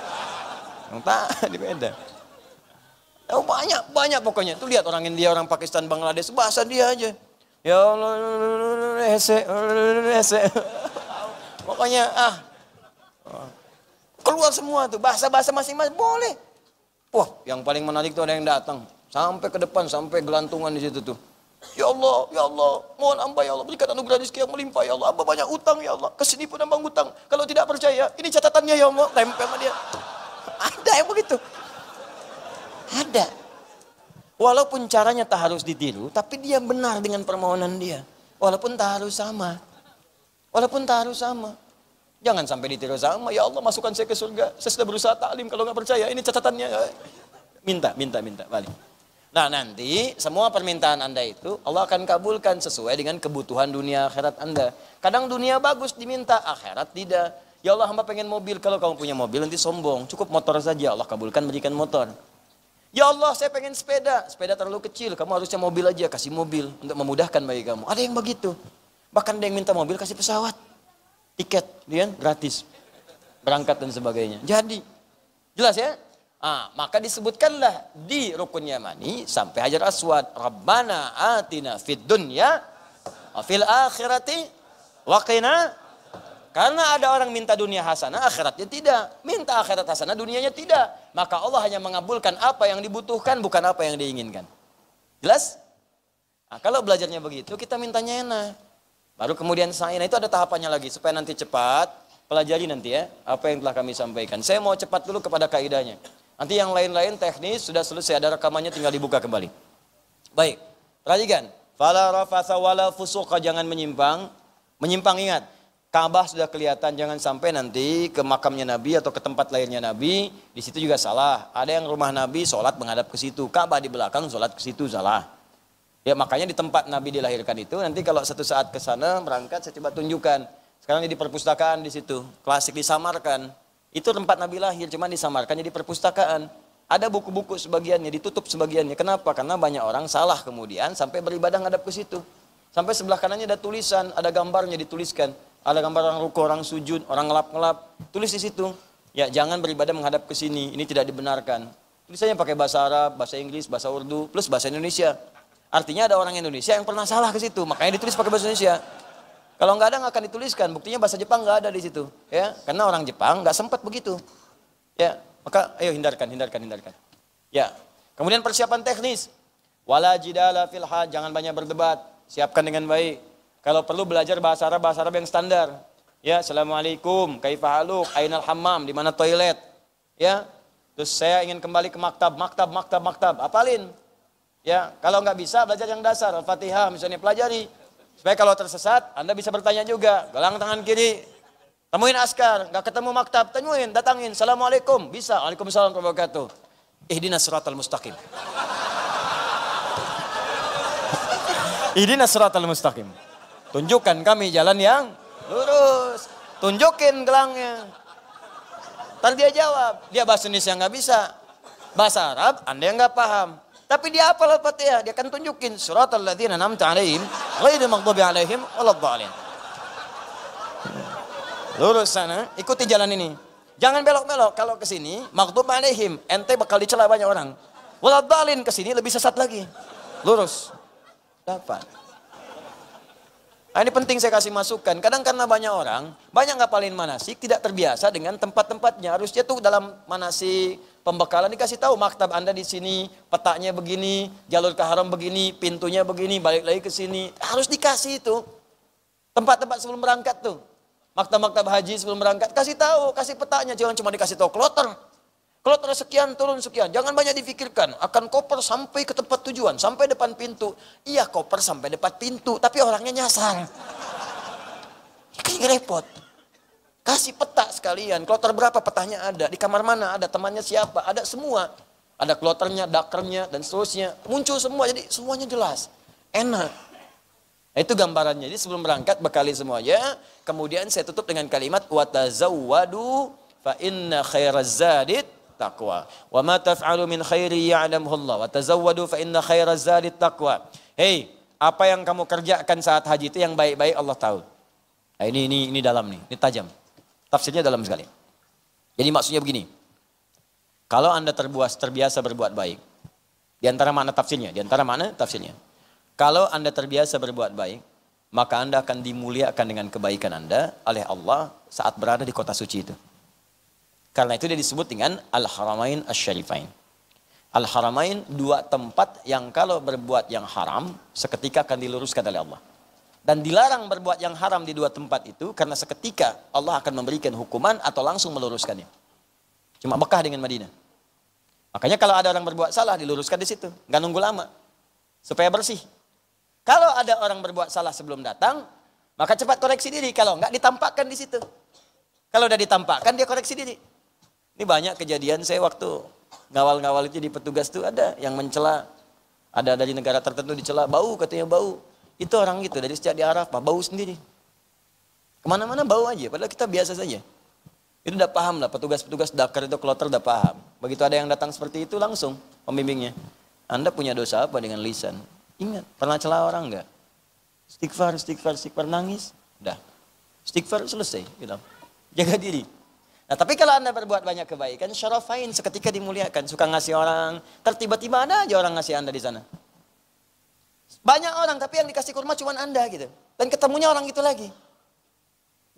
Yang tadi beda. Oh, banyak pokoknya. Tuh lihat orang India, orang Pakistan, Bangladesh, bahasa dia aja. Ya Allah, pokoknya keluar semua tuh bahasa-bahasa masing-masing boleh. Wah, yang paling menarik tuh ada yang datang sampai ke depan, sampai gelantungan di situ tuh. Ya Allah, mohon hamba ya Allah berikan anugerah rezeki yang melimpah ya Allah. Hamba banyak utang ya Allah. Kesini pun nambang utang. Kalau tidak percaya, ini catatannya ya Allah. Tempel sama dia. Ada yang begitu. Ada. Walaupun caranya tak harus ditiru, tapi dia benar dengan permohonan dia. Walaupun tak harus sama. Jangan sampai ditiru sama. Ya Allah masukkan saya ke surga. Saya sudah berusaha taklim. Kalau nggak percaya ini catatannya. Minta. Balik. Nah nanti semua permintaan Anda itu Allah akan kabulkan sesuai dengan kebutuhan dunia akhirat Anda. Kadang dunia bagus diminta, akhirat tidak. Ya Allah hamba pengen mobil. Kalau kamu punya mobil nanti sombong. Cukup motor saja. Allah kabulkan berikan motor. Ya Allah saya pengen sepeda terlalu kecil, kamu harusnya mobil aja, kasih mobil untuk memudahkan bagi kamu. Ada yang begitu. Bahkan ada yang minta mobil, kasih pesawat. Tiket, dia gratis. Berangkat dan sebagainya. Jadi, jelas ya? Maka disebutkanlah di Rukun Yamani sampai Hajar Aswad. Rabbana atina fid dunya wa fil akhirati wa qina Karena ada orang minta dunia hasanah, akhiratnya tidak. Minta akhirat hasanah, dunianya tidak. Maka Allah hanya mengabulkan apa yang dibutuhkan, bukan apa yang diinginkan. Jelas? Nah, kalau belajarnya begitu, kita mintanya enak. Baru kemudian sa'ina itu ada tahapannya lagi. Supaya nanti cepat, pelajari nanti ya, apa yang telah kami sampaikan. Saya mau cepat dulu kepada kaidahnya. Nanti yang lain-lain teknis, sudah selesai, ada rekamannya, tinggal dibuka kembali. Baik, perhatikan. Fala rafatha wala fusuqa, jangan menyimpang. Menyimpang ingat. Ka'bah sudah kelihatan, jangan sampai nanti ke makamnya Nabi atau ke tempat lahirnya Nabi, di situ juga salah. Ada yang rumah Nabi sholat menghadap ke situ, Ka'bah di belakang sholat ke situ, salah. Ya makanya di tempat Nabi dilahirkan itu, nanti kalau satu saat ke sana berangkat, saya coba tunjukkan. Sekarang di perpustakaan di situ, klasik disamarkan. Itu tempat Nabi lahir, cuma disamarkan jadi perpustakaan. Ada buku-buku sebagiannya, ditutup sebagiannya. Kenapa? Karena banyak orang salah kemudian sampai beribadah ngadap ke situ. Sampai sebelah kanannya ada tulisan, ada gambarnya dituliskan. Ada gambar orang ruku, orang sujud, orang ngelap-ngelap. Tulis di situ. Ya, jangan beribadah menghadap ke sini. Ini tidak dibenarkan. Tulisannya pakai bahasa Arab, bahasa Inggris, bahasa Urdu, plus bahasa Indonesia. Artinya ada orang Indonesia yang pernah salah ke situ. Makanya ditulis pakai bahasa Indonesia. Kalau nggak ada nggak akan dituliskan. Buktinya bahasa Jepang nggak ada di situ. Ya, karena orang Jepang nggak sempat begitu. Ya, maka ayo hindarkan. Ya, kemudian persiapan teknis. Wala jidala fil haj, jangan banyak berdebat. Siapkan dengan baik. Kalau perlu belajar bahasa Arab yang standar. Ya, Assalamualaikum, kaifa haluk, ainal hammam, di mana toilet. Ya. Terus saya ingin kembali ke maktab. Apalin. Ya, kalau nggak bisa belajar yang dasar, Al-Fatihah misalnya pelajari. Supaya kalau tersesat, Anda bisa bertanya juga. Galang tangan kiri. Temuin askar, nggak ketemu maktab, temuin, datangin. Assalamualaikum, bisa. Waalaikumsalam warahmatullahi wabarakatuh. Ihdinas siratal mustaqim. Ihdinas siratal mustaqim. Tunjukkan kami jalan yang lurus. Tunjukin gelangnya. Ntar dia jawab. Dia bahasa Indonesia nggak bisa. Bahasa Arab Anda yang nggak paham. Tapi dia hafal Al-Fatihah. Dia akan tunjukin. Suratal ladzina an'amta 'alaihim ghairil maghdubi 'alaihim waladdallin. Lurus sana. Ikuti jalan ini. Jangan belok-belok. Kalau ke sini maghdub 'alaihim. Ente bakal dicela banyak orang. Waladdallin ke sini lebih sesat lagi. Lurus. Dapat. Nah, ini penting saya kasih masukan. Kadang karena banyak orang, banyak ngapalin manasik, tidak terbiasa dengan tempat-tempatnya. Harusnya tuh dalam manasik, pembekalan dikasih tahu, maktab Anda di sini, petanya begini, jalur ke haram begini, pintunya begini, balik lagi ke sini. Harus dikasih itu. Tempat-tempat sebelum berangkat tuh. Maktab-maktab haji sebelum berangkat, kasih tahu, kasih petanya. Jangan cuma dikasih tahu kloter. Kloter sekian, turun sekian. Jangan banyak difikirkan. Akan koper sampai ke tempat tujuan, sampai depan pintu. Iya, koper sampai depan pintu, tapi orangnya nyasar. Kayak repot. Kasih peta sekalian. Kloter berapa petanya ada, di kamar mana ada, temannya siapa, ada semua. Ada kloternya, dakernya, dan seterusnya. Muncul semua, jadi semuanya jelas. Enak. Nah, itu gambarannya. Jadi sebelum berangkat bekali semuanya. Kemudian saya tutup dengan kalimat watazawwadu fa inna khairaz zadid taqwa. Wa ma taf'alu min khairi ya'lamuhu Allah. Wa tazawwadu fa inna khairaz zadid taqwa. Hei, apa yang kamu kerjakan saat haji itu yang baik-baik Allah tahu. Nah, ini dalam nih, ini tajam. Tafsirnya dalam sekali. Jadi maksudnya begini. Kalau Anda terbiasa berbuat baik, di antara mana tafsirnya? Kalau Anda terbiasa berbuat baik, maka Anda akan dimuliakan dengan kebaikan Anda oleh Allah saat berada di kota suci itu. Karena itu dia disebut dengan Al-Haramain Asy-Syarifain. Al-Haramain, dua tempat yang kalau berbuat yang haram, seketika akan diluruskan oleh Allah. Dan dilarang berbuat yang haram di dua tempat itu, karena seketika Allah akan memberikan hukuman atau langsung meluruskannya. Cuma Mekah dengan Madinah. Makanya kalau ada orang berbuat salah, diluruskan di situ. Nggak nunggu lama. Supaya bersih. Kalau ada orang berbuat salah sebelum datang, maka cepat koreksi diri. Kalau nggak, ditampakkan di situ. Kalau udah ditampakkan, dia koreksi diri. Ini banyak kejadian saya waktu ngawal-ngawal itu di petugas tuh ada yang mencela. Ada dari negara tertentu dicela, bau katanya bau. Itu orang gitu, dari sejak di Arafah, bau sendiri. Kemana-mana bau aja, padahal kita biasa saja. Itu udah paham lah, petugas-petugas dakar itu kloter udah paham. Begitu ada yang datang seperti itu langsung pembimbingnya. Anda punya dosa apa dengan lisan? Ingat, pernah celah orang enggak? Istighfar, nangis. Udah. Istighfar selesai. Gitu. Jaga diri. Nah, tapi kalau Anda berbuat banyak kebaikan, syarafain seketika dimuliakan. Suka ngasih orang, tiba-tiba ada aja orang ngasih Anda di sana. Banyak orang, tapi yang dikasih kurma cuma Anda gitu. Dan ketemunya orang itu lagi.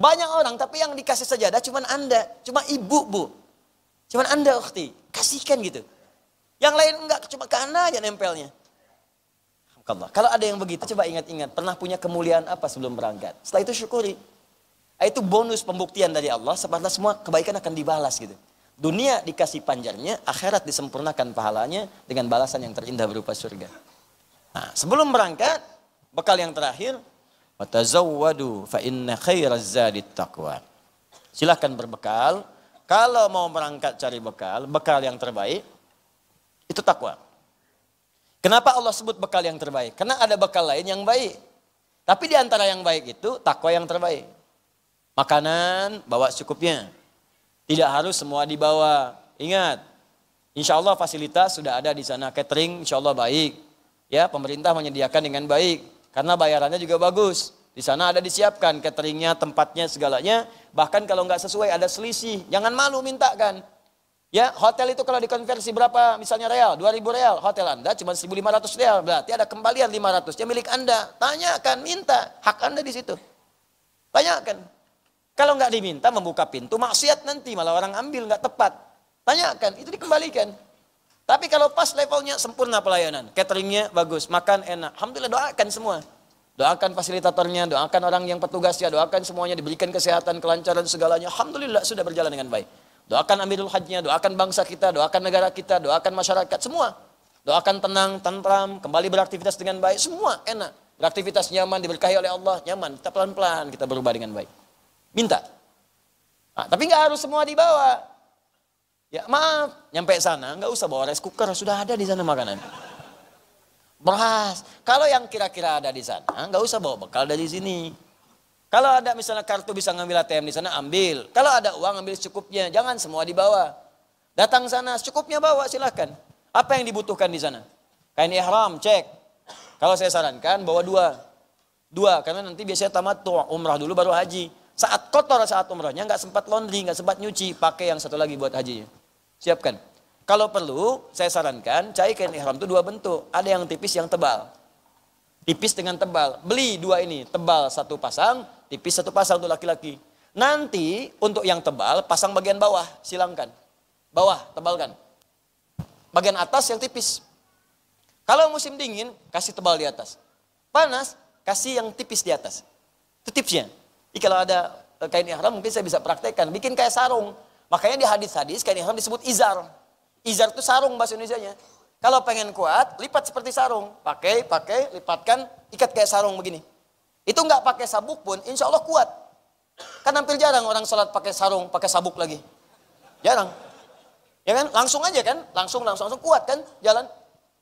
Banyak orang tapi yang dikasih sajadah cuma Anda, cuma ibu, Bu. Cuma Anda, ukhti. Kasihkan gitu. Yang lain enggak, cuma ke Anda aja nempelnya. Kalau ada yang begitu, coba ingat-ingat. Pernah punya kemuliaan apa sebelum berangkat? Setelah itu syukuri. Itu bonus pembuktian dari Allah. Sebenarnya semua kebaikan akan dibalas gitu. Dunia dikasih panjarnya, akhirat disempurnakan pahalanya dengan balasan yang terindah berupa surga. Nah, sebelum berangkat, bekal yang terakhir, watazawwadu fa inna khairaz zadit taqwa. Silakan berbekal. Kalau mau berangkat cari bekal, bekal yang terbaik itu takwa. Kenapa Allah sebut bekal yang terbaik? Karena ada bekal lain yang baik. Tapi di antara yang baik itu takwa yang terbaik. Makanan bawa secukupnya. Tidak harus semua dibawa. Ingat, insya Allah fasilitas sudah ada di sana. Catering insya Allah baik. Ya, pemerintah menyediakan dengan baik. Karena bayarannya juga bagus. Di sana ada disiapkan cateringnya, tempatnya, segalanya. Bahkan kalau nggak sesuai ada selisih. Jangan malu mintakan. Ya, hotel itu kalau dikonversi berapa? Misalnya real, 2.000 real. Hotel Anda cuma 1.500 real. Berarti ada kembalian 500. Ya milik Anda. Tanyakan, minta. Hak Anda di situ. Tanyakan. Kalau nggak diminta membuka pintu maksiat nanti. Malah orang ambil nggak tepat. Tanyakan, itu dikembalikan. Tapi kalau pas levelnya sempurna pelayanan. Cateringnya bagus, makan enak. Alhamdulillah doakan semua. Doakan fasilitatornya, doakan orang yang petugasnya, doakan semuanya diberikan kesehatan, kelancaran segalanya. Alhamdulillah sudah berjalan dengan baik. Doakan Amirul Hajnya, doakan bangsa kita, doakan negara kita, doakan masyarakat, semua. Doakan tenang, tentram, kembali beraktivitas dengan baik, semua enak. Beraktivitas nyaman, diberkahi oleh Allah, nyaman. Kita pelan-pelan, kita berubah dengan baik. Minta. Nah, tapi nggak harus semua dibawa. Ya maaf, nyampe sana, nggak usah bawa rice cooker, sudah ada di sana makanan. Beras, kalau yang kira-kira ada di sana, nggak usah bawa bekal dari sini. Kalau ada misalnya kartu bisa ngambil ATM di sana, ambil. Kalau ada uang, ambil secukupnya. Jangan semua dibawa. Datang sana, secukupnya bawa, silahkan. Apa yang dibutuhkan di sana? Kain ihram, cek. Kalau saya sarankan, bawa dua. Karena nanti biasanya tamattu, umrah dulu baru haji. Saat kotor saat umrahnya, nggak sempat laundry, nggak sempat nyuci. Pakai yang satu lagi buat hajinya. Siapkan. Kalau perlu, saya sarankan, cari kain ihram itu 2 bentuk. Ada yang tipis, yang tebal. Tipis dengan tebal. Beli 2 ini. Tebal 1 pasang, tipis 1 pasang untuk laki-laki. Nanti untuk yang tebal pasang bagian bawah, silangkan. Bawah tebalkan. Bagian atas yang tipis. Kalau musim dingin kasih tebal di atas. Panas kasih yang tipis di atas. Itu tipsnya. Jadi kalau ada kain ihram mungkin saya bisa praktekkan. Bikin kayak sarung. Makanya di hadis-hadis kain ihram disebut izar. Izar itu sarung bahasa Indonesianya. Kalau pengen kuat lipat seperti sarung. Pakai, lipatkan, ikat kayak sarung begini. Itu nggak pakai sabuk pun, insya Allah kuat. Kan hampir jarang orang sholat pakai sarung, pakai sabuk lagi. Jarang. Ya kan? Langsung aja kan? Langsung kuat kan? Jalan.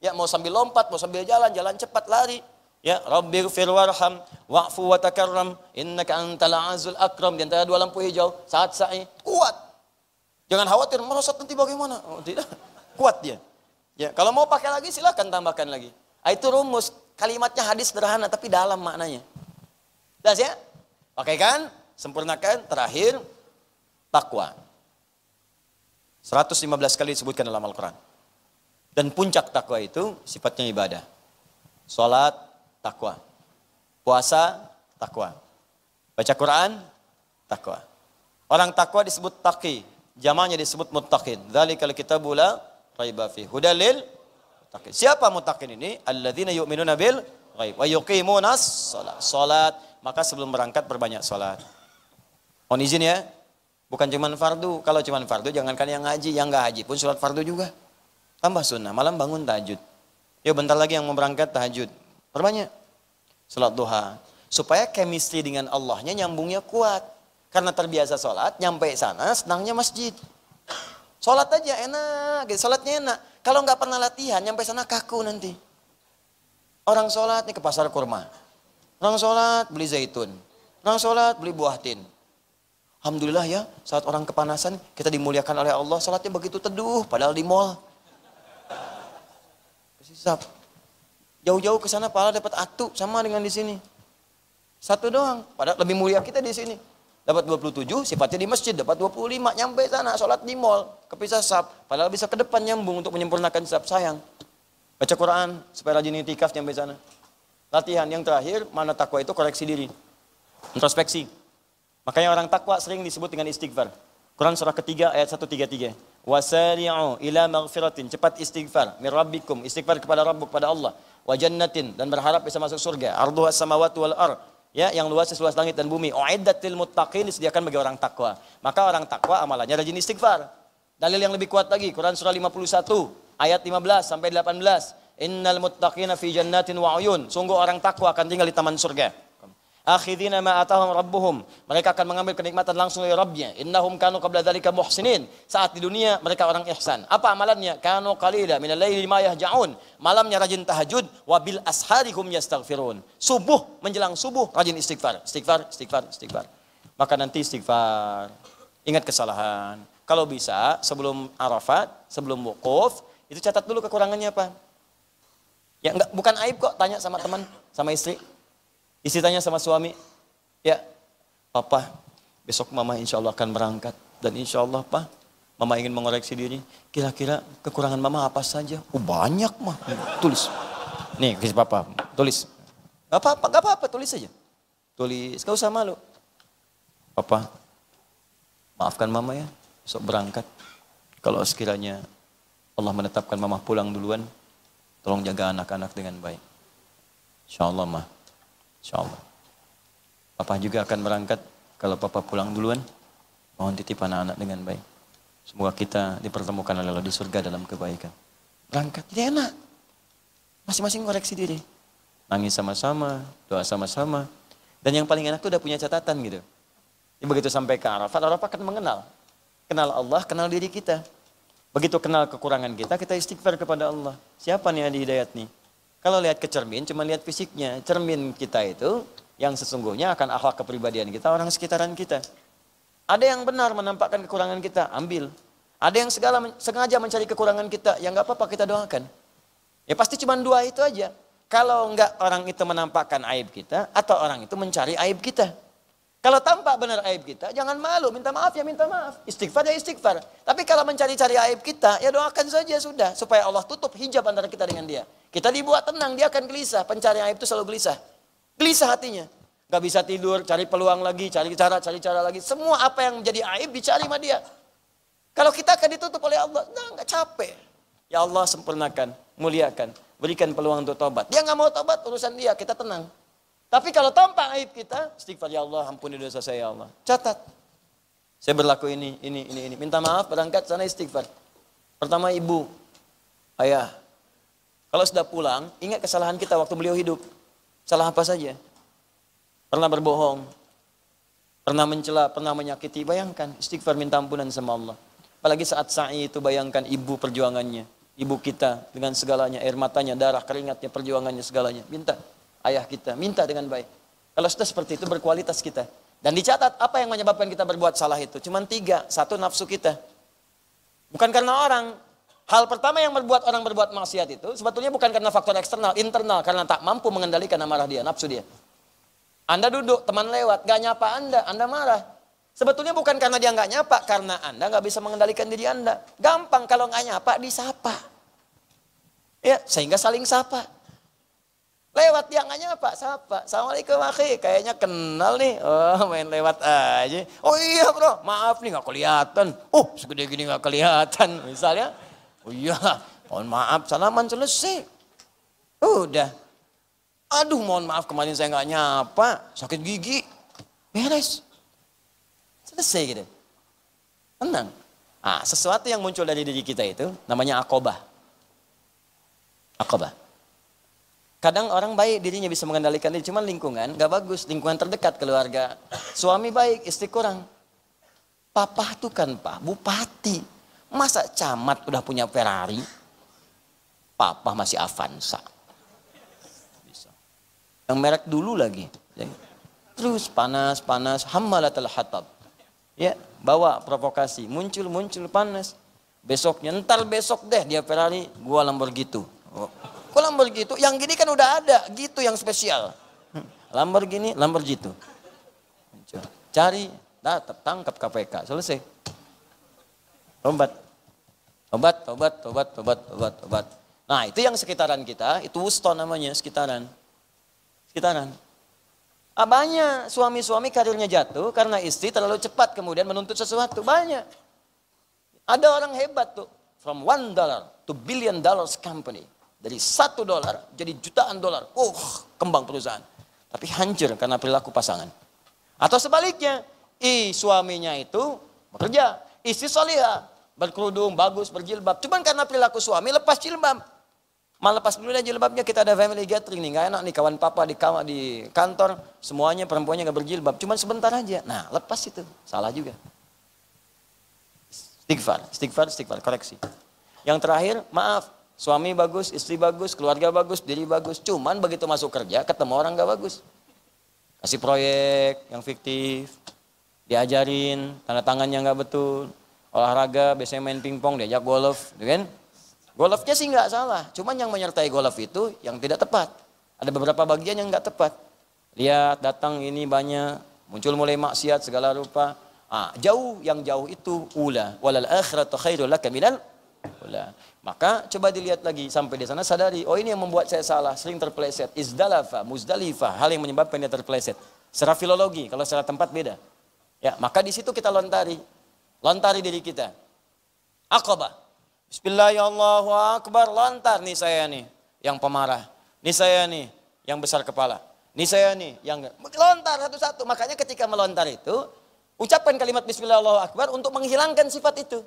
Ya mau sambil lompat, mau sambil jalan cepat, lari. Ya, Rabbighfir warham wa'fu wa takarram innaka antal azizul akram. Di antara 2 lampu hijau, saat sa'i, kuat. Jangan khawatir, merosot nanti bagaimana? Oh, tidak. Kuat dia. Ya, kalau mau pakai lagi silakan tambahkan lagi. Itu rumus. Kalimatnya hadis sederhana tapi dalam maknanya. Jelas ya? Pakaikan, sempurnakan, terakhir takwa. 115 kali disebutkan dalam Al-Quran. Dan puncak takwa itu sifatnya ibadah. Salat, takwa. Puasa, takwa. Baca Quran, takwa. Orang takwa disebut taqi, jamanya disebut muttaqin. Dzalikal kitabu la raiba fihi hudal lil muttaqin. Siapa muttaqin ini? Alladzina yu'minuna bil ghaib wa yuqimunas shalah. Salat, maka sebelum berangkat berbanyak salat. Mohon izin ya, bukan cuma fardu. Kalau cuma fardu jangankan yang haji, yang enggak haji pun salat fardu juga. Tambah sunnah, malam bangun tahajud. Yuk bentar lagi yang mau berangkat tahajud. Perbanyak salat duha supaya chemistry dengan Allahnya nyambungnya kuat. Karena terbiasa sholat, nyampe sana senangnya masjid. Sholat aja enak, gitu. Sholatnya enak. Kalau nggak pernah latihan, nyampe sana kaku nanti. Orang sholat nih ke pasar kurma. Orang sholat beli zaitun. Orang sholat beli buah tin. Alhamdulillah ya, saat orang kepanasan, kita dimuliakan oleh Allah. Sholatnya begitu teduh, padahal di mall. Kesisap. Jauh-jauh ke sana, pahala dapat atu, sama dengan di sini. 1 doang, padahal lebih mulia kita di sini. Dapat 27, sifatnya di masjid, dapat 25, nyampe sana, sholat di mall, kepisah saf, padahal bisa ke depan nyambung untuk menyempurnakan saf, sayang. Baca Quran, supaya rajin itikaf nyampe sana. Latihan, yang terakhir, mana takwa itu koreksi diri. Introspeksi. Makanya orang takwa sering disebut dengan istighfar. Quran surah ketiga ayat 133. Wasari'u ila maghfiratin, cepat istighfar mir rabbikum, istighfar kepada Rabb, kepada Allah, wa jannatin, dan berharap bisa masuk surga, arduha samawati wal ard, ya, yang luasnya seluas langit dan bumi, uiddat lil muttaqin, disediakan bagi orang takwa. Maka orang takwa amalannya rajin istighfar. Dalil yang lebih kuat lagi, Quran surah 51 ayat 15 sampai 18. Innal muttaqina fi jannatin wa uyun, sungguh orang takwa akan tinggal di taman surga. Akhidina ma atahum rabbuhum, mereka akan mengambil kenikmatan langsung dari Rabbnya. Innahum kanu qabla dzalika muhsinin, saat di dunia mereka orang ihsan. Apa amalannya? Kanu qalila minal laili ma yahja'un, malamnya rajin tahajud, wa bil asharihum yastaghfirun, subuh menjelang subuh rajin istighfar, istighfar, istighfar, istighfar. Maka nanti istighfar, ingat kesalahan. Kalau bisa sebelum Arafat, sebelum wukuf, itu catat dulu kekurangannya apa. Ya enggak, bukan aib kok, tanya sama teman, sama istri. Istri tanya sama suami, ya papa besok mama insya Allah akan berangkat. Dan insya Allah pak, mama ingin mengoreksi diri. Kira-kira kekurangan mama apa saja? Oh banyak mah, tulis. Nih kasih papa, tulis. Gak apa-apa, tulis aja. Tulis, gak usah malu. Papa, maafkan mama ya, besok berangkat. Kalau sekiranya Allah menetapkan mama pulang duluan, tolong jaga anak-anak dengan baik. Insya Allah mah. Insya Allah. Papa juga akan berangkat. Kalau papa pulang duluan, mohon titip anak-anak dengan baik. Semoga kita dipertemukan oleh Allah di surga dalam kebaikan. Berangkat, jadi enak. Masing-masing koreksi diri. Nangis sama-sama, doa sama-sama. Dan yang paling enak itu udah punya catatan gitu. Jadi begitu sampai ke Arafat, Arafat akan mengenal. Kenal Allah, kenal diri kita. Begitu kenal kekurangan kita, kita istighfar kepada Allah. Siapa nih yang di hidayat nih? Kalau lihat ke cermin, cuma lihat fisiknya. Cermin kita itu, yang sesungguhnya akan akhlak kepribadian kita, orang sekitaran kita. Ada yang benar menampakkan kekurangan kita, ambil. Ada yang sengaja mencari kekurangan kita, ya nggak apa-apa kita doakan. Ya pasti cuma dua itu aja. Kalau enggak orang itu menampakkan aib kita, atau orang itu mencari aib kita. Kalau tampak benar aib kita, jangan malu, minta maaf ya minta maaf. Istighfar ya istighfar. Tapi kalau mencari-cari aib kita, ya doakan saja sudah. Supaya Allah tutup hijab antara kita dengan dia. Kita dibuat tenang, dia akan gelisah. Pencari aib itu selalu gelisah. Gelisah hatinya. Gak bisa tidur, cari peluang lagi, cari cara lagi. Semua apa yang menjadi aib dicari sama dia. Kalau kita akan ditutup oleh Allah, nah gak capek. Ya Allah sempurnakan, muliakan, berikan peluang untuk tobat. Dia gak mau tobat, urusan dia, kita tenang. Tapi kalau tampak aib kita, istighfar ya Allah, ampuni dosa saya ya Allah. Catat. Saya berlaku ini. Minta maaf, berangkat sana istighfar. Pertama ibu, ayah. Kalau sudah pulang, ingat kesalahan kita waktu beliau hidup. Salah apa saja? Pernah berbohong, pernah mencela, pernah menyakiti. Bayangkan, istighfar minta ampunan sama Allah. Apalagi saat sa'i itu bayangkan ibu perjuangannya. Ibu kita dengan segalanya, air matanya, darah, keringatnya, perjuangannya, segalanya. Minta, ayah kita, minta dengan baik. Kalau sudah seperti itu berkualitas kita. Dan dicatat apa yang menyebabkan kita berbuat salah itu. Cuma 3, 1 nafsu kita. Bukan karena orang. Hal pertama yang membuat orang berbuat maksiat itu sebetulnya bukan karena faktor eksternal, internal. Karena tak mampu mengendalikan amarah dia, nafsu dia. Anda duduk, teman lewat, gak nyapa Anda marah. Sebetulnya bukan karena dia gak nyapa, karena Anda gak bisa mengendalikan diri Anda. Gampang kalau gak nyapa, disapa. Ya, sehingga saling sapa. Lewat dia gak nyapa, sapa. Assalamualaikum akhi, kayaknya kenal nih. Oh main lewat aja. Oh iya bro, maaf nih gak kelihatan. Oh segede gini gak kelihatan. Misalnya. Oh iya, mohon maaf, salaman selesai. Udah. Aduh mohon maaf kemarin saya gak nyapa, sakit gigi. Beres. Selesai gitu. Tenang. Nah, sesuatu yang muncul dari diri kita itu namanya akobah. Akobah. Kadang orang baik dirinya bisa mengendalikan diri, cuman lingkungan gak bagus. Lingkungan terdekat, keluarga. Suami baik, istri kurang. Papa tuh kan pak, bupati. Masa camat udah punya Ferrari? Papa masih Avanza. Bisa. Yang merek dulu lagi. Terus panas, hammalatul hatab. Ya, bawa provokasi, muncul panas. Besoknya, ntar besok deh dia Ferrari, gua Lamborghini. Oh. Kok Lamborghini? Yang gini kan udah ada, gitu yang spesial. Lamborghini. Cari, tangkap KPK, selesai. Obat. Nah itu yang sekitaran kita, itu wusto namanya, sekitaran. Banyak suami-suami karirnya jatuh karena istri terlalu cepat kemudian menuntut sesuatu. Banyak. Ada orang hebat tuh. From $1 to $1 billion company. Dari $1 jadi jutaan dolar. Kembang perusahaan. Tapi hancur karena perilaku pasangan. Atau sebaliknya. Suaminya itu bekerja. Istri salihah. Berkerudung, bagus, berjilbab. Cuman karena perilaku suami lepas jilbab. Malah lepas dulu dan jilbabnya, kita ada family gathering nih. Gak enak nih kawan papa di kantor. Semuanya perempuannya gak berjilbab. Cuman sebentar aja. Nah lepas itu. Salah juga. Istighfar, koreksi. Yang terakhir, maaf. Suami bagus, istri bagus, keluarga bagus, diri bagus. Cuman begitu masuk kerja, ketemu orang gak bagus. Kasih proyek yang fiktif. Diajarin, tanda tangannya gak betul. Olahraga, biasanya main pingpong, diajak golf. Kan? Golfnya sih nggak salah, cuman yang menyertai golf itu yang tidak tepat. Ada beberapa bagian yang nggak tepat. Lihat, datang ini banyak, muncul mulai maksiat segala rupa. Yang jauh itu ula, walal akhiratu khairul laka minal ula. Maka coba dilihat lagi sampai di sana sadari, ini yang membuat saya salah, sering terpeleset. Muzdalifah, hal yang menyebabkan dia terpeleset. Secara filologi, kalau secara tempat beda. Ya, maka di situ kita lontari diri kita. Aqabah. Bismillahirrahmanirrahim, lontar nih saya nih yang pemarah, nih saya nih yang besar kepala, nih saya nih yang lontar satu-satu. Makanya ketika melontar itu ucapkan kalimat Bismillahirrahmanirrahim untuk menghilangkan sifat itu.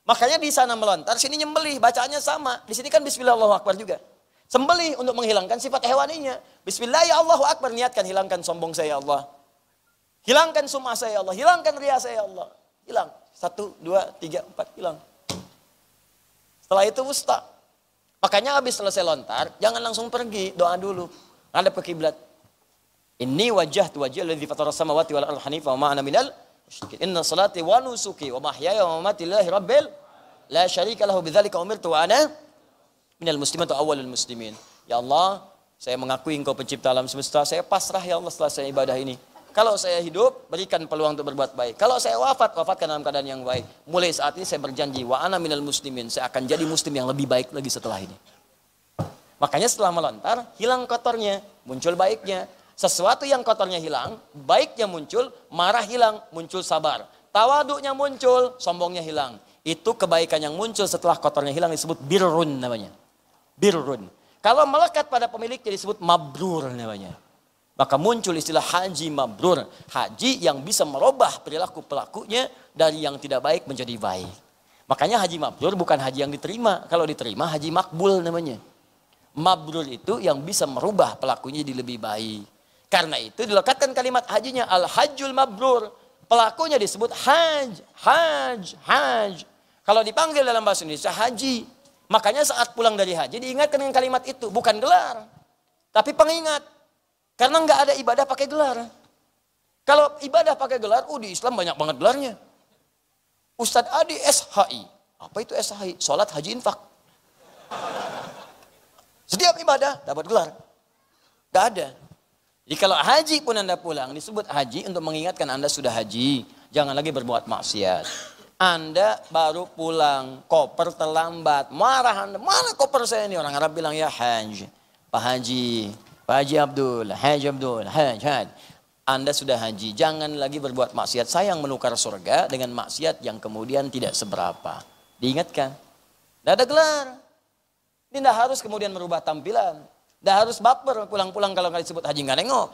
Makanya di sana melontar, sini nyembelih, bacaannya sama. Di sini kan Bismillahirrahmanirrahim juga. Sembelih untuk menghilangkan sifat hewaninya. Bismillahirrahmanirrahim, niatkan hilangkan sombong saya Allah, hilangkan sum'ah saya Allah, hilangkan riya saya Allah, hilang. 1, 2, 3, 4 hilang. Setelah itu wusta. Makanya habis selesai lontar, jangan langsung pergi, doa dulu. Ngadep ke kiblat. Inni wajjahtu wajhiya alladzi fatara samawati wal arda hanifa wa ma ana minal musyrikin. Inna salati wa nusuki wa mahyaya wa mamati lillahi rabbil la syarika lahu bidzalika umirtu wa ana minal muslimin atau awwalul muslimin. Ya Allah, saya mengakui Engkau pencipta alam semesta, saya pasrah ya Allah setelah saya ibadah ini. Kalau saya hidup, berikan peluang untuk berbuat baik. Kalau saya wafatkan dalam keadaan yang baik. Mulai saat ini saya berjanji, wa ana minal muslimin, saya akan jadi muslim yang lebih baik lagi setelah ini. Makanya setelah melontar, hilang kotornya, muncul baiknya. Sesuatu yang kotornya hilang, baiknya muncul, marah hilang, muncul sabar. Tawaduknya muncul, sombongnya hilang. Itu kebaikan yang muncul setelah kotornya hilang disebut birrun namanya. Birrun. Kalau melekat pada pemiliknya disebut mabrur namanya. Maka muncul istilah haji mabrur. Haji yang bisa merubah perilaku pelakunya dari yang tidak baik menjadi baik. Makanya haji mabrur bukan haji yang diterima. Kalau diterima haji makbul namanya. Mabrur itu yang bisa merubah pelakunya jadi lebih baik. Karena itu dilekatkan kalimat hajinya al-hajjul mabrur. Pelakunya disebut haj. Kalau dipanggil dalam bahasa Indonesia haji. Makanya saat pulang dari haji diingatkan dengan kalimat itu. Bukan gelar. Tapi pengingat. Karena nggak ada ibadah pakai gelar. Kalau ibadah pakai gelar, di Islam banyak banget gelarnya. Ustadz Adi SHI. Apa itu SHI? Sholat haji infak. Setiap ibadah dapat gelar. Nggak ada. Jadi kalau haji pun Anda pulang, disebut haji untuk mengingatkan Anda sudah haji. Jangan lagi berbuat maksiat. Anda baru pulang, koper terlambat. Marah Anda, mana koper saya ini? Orang Arab bilang ya haj. Pak Haji. Pak Haji Abdul, Haj. Anda sudah haji, jangan lagi berbuat maksiat. Sayang menukar surga dengan maksiat yang kemudian tidak seberapa. Diingatkan, tidak ada gelar. Ini tidak harus kemudian merubah tampilan. Tidak harus baper pulang-pulang kalau nggak disebut haji, nggak nengok.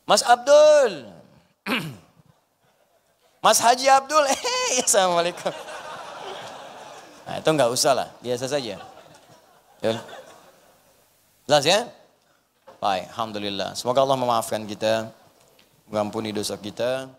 Mas Abdul, Mas Haji Abdul, assalamualaikum. Nah, itu nggak usah lah, biasa saja. Jelas ya? Baik, alhamdulillah. Semoga Allah memaafkan kita, mengampuni dosa kita.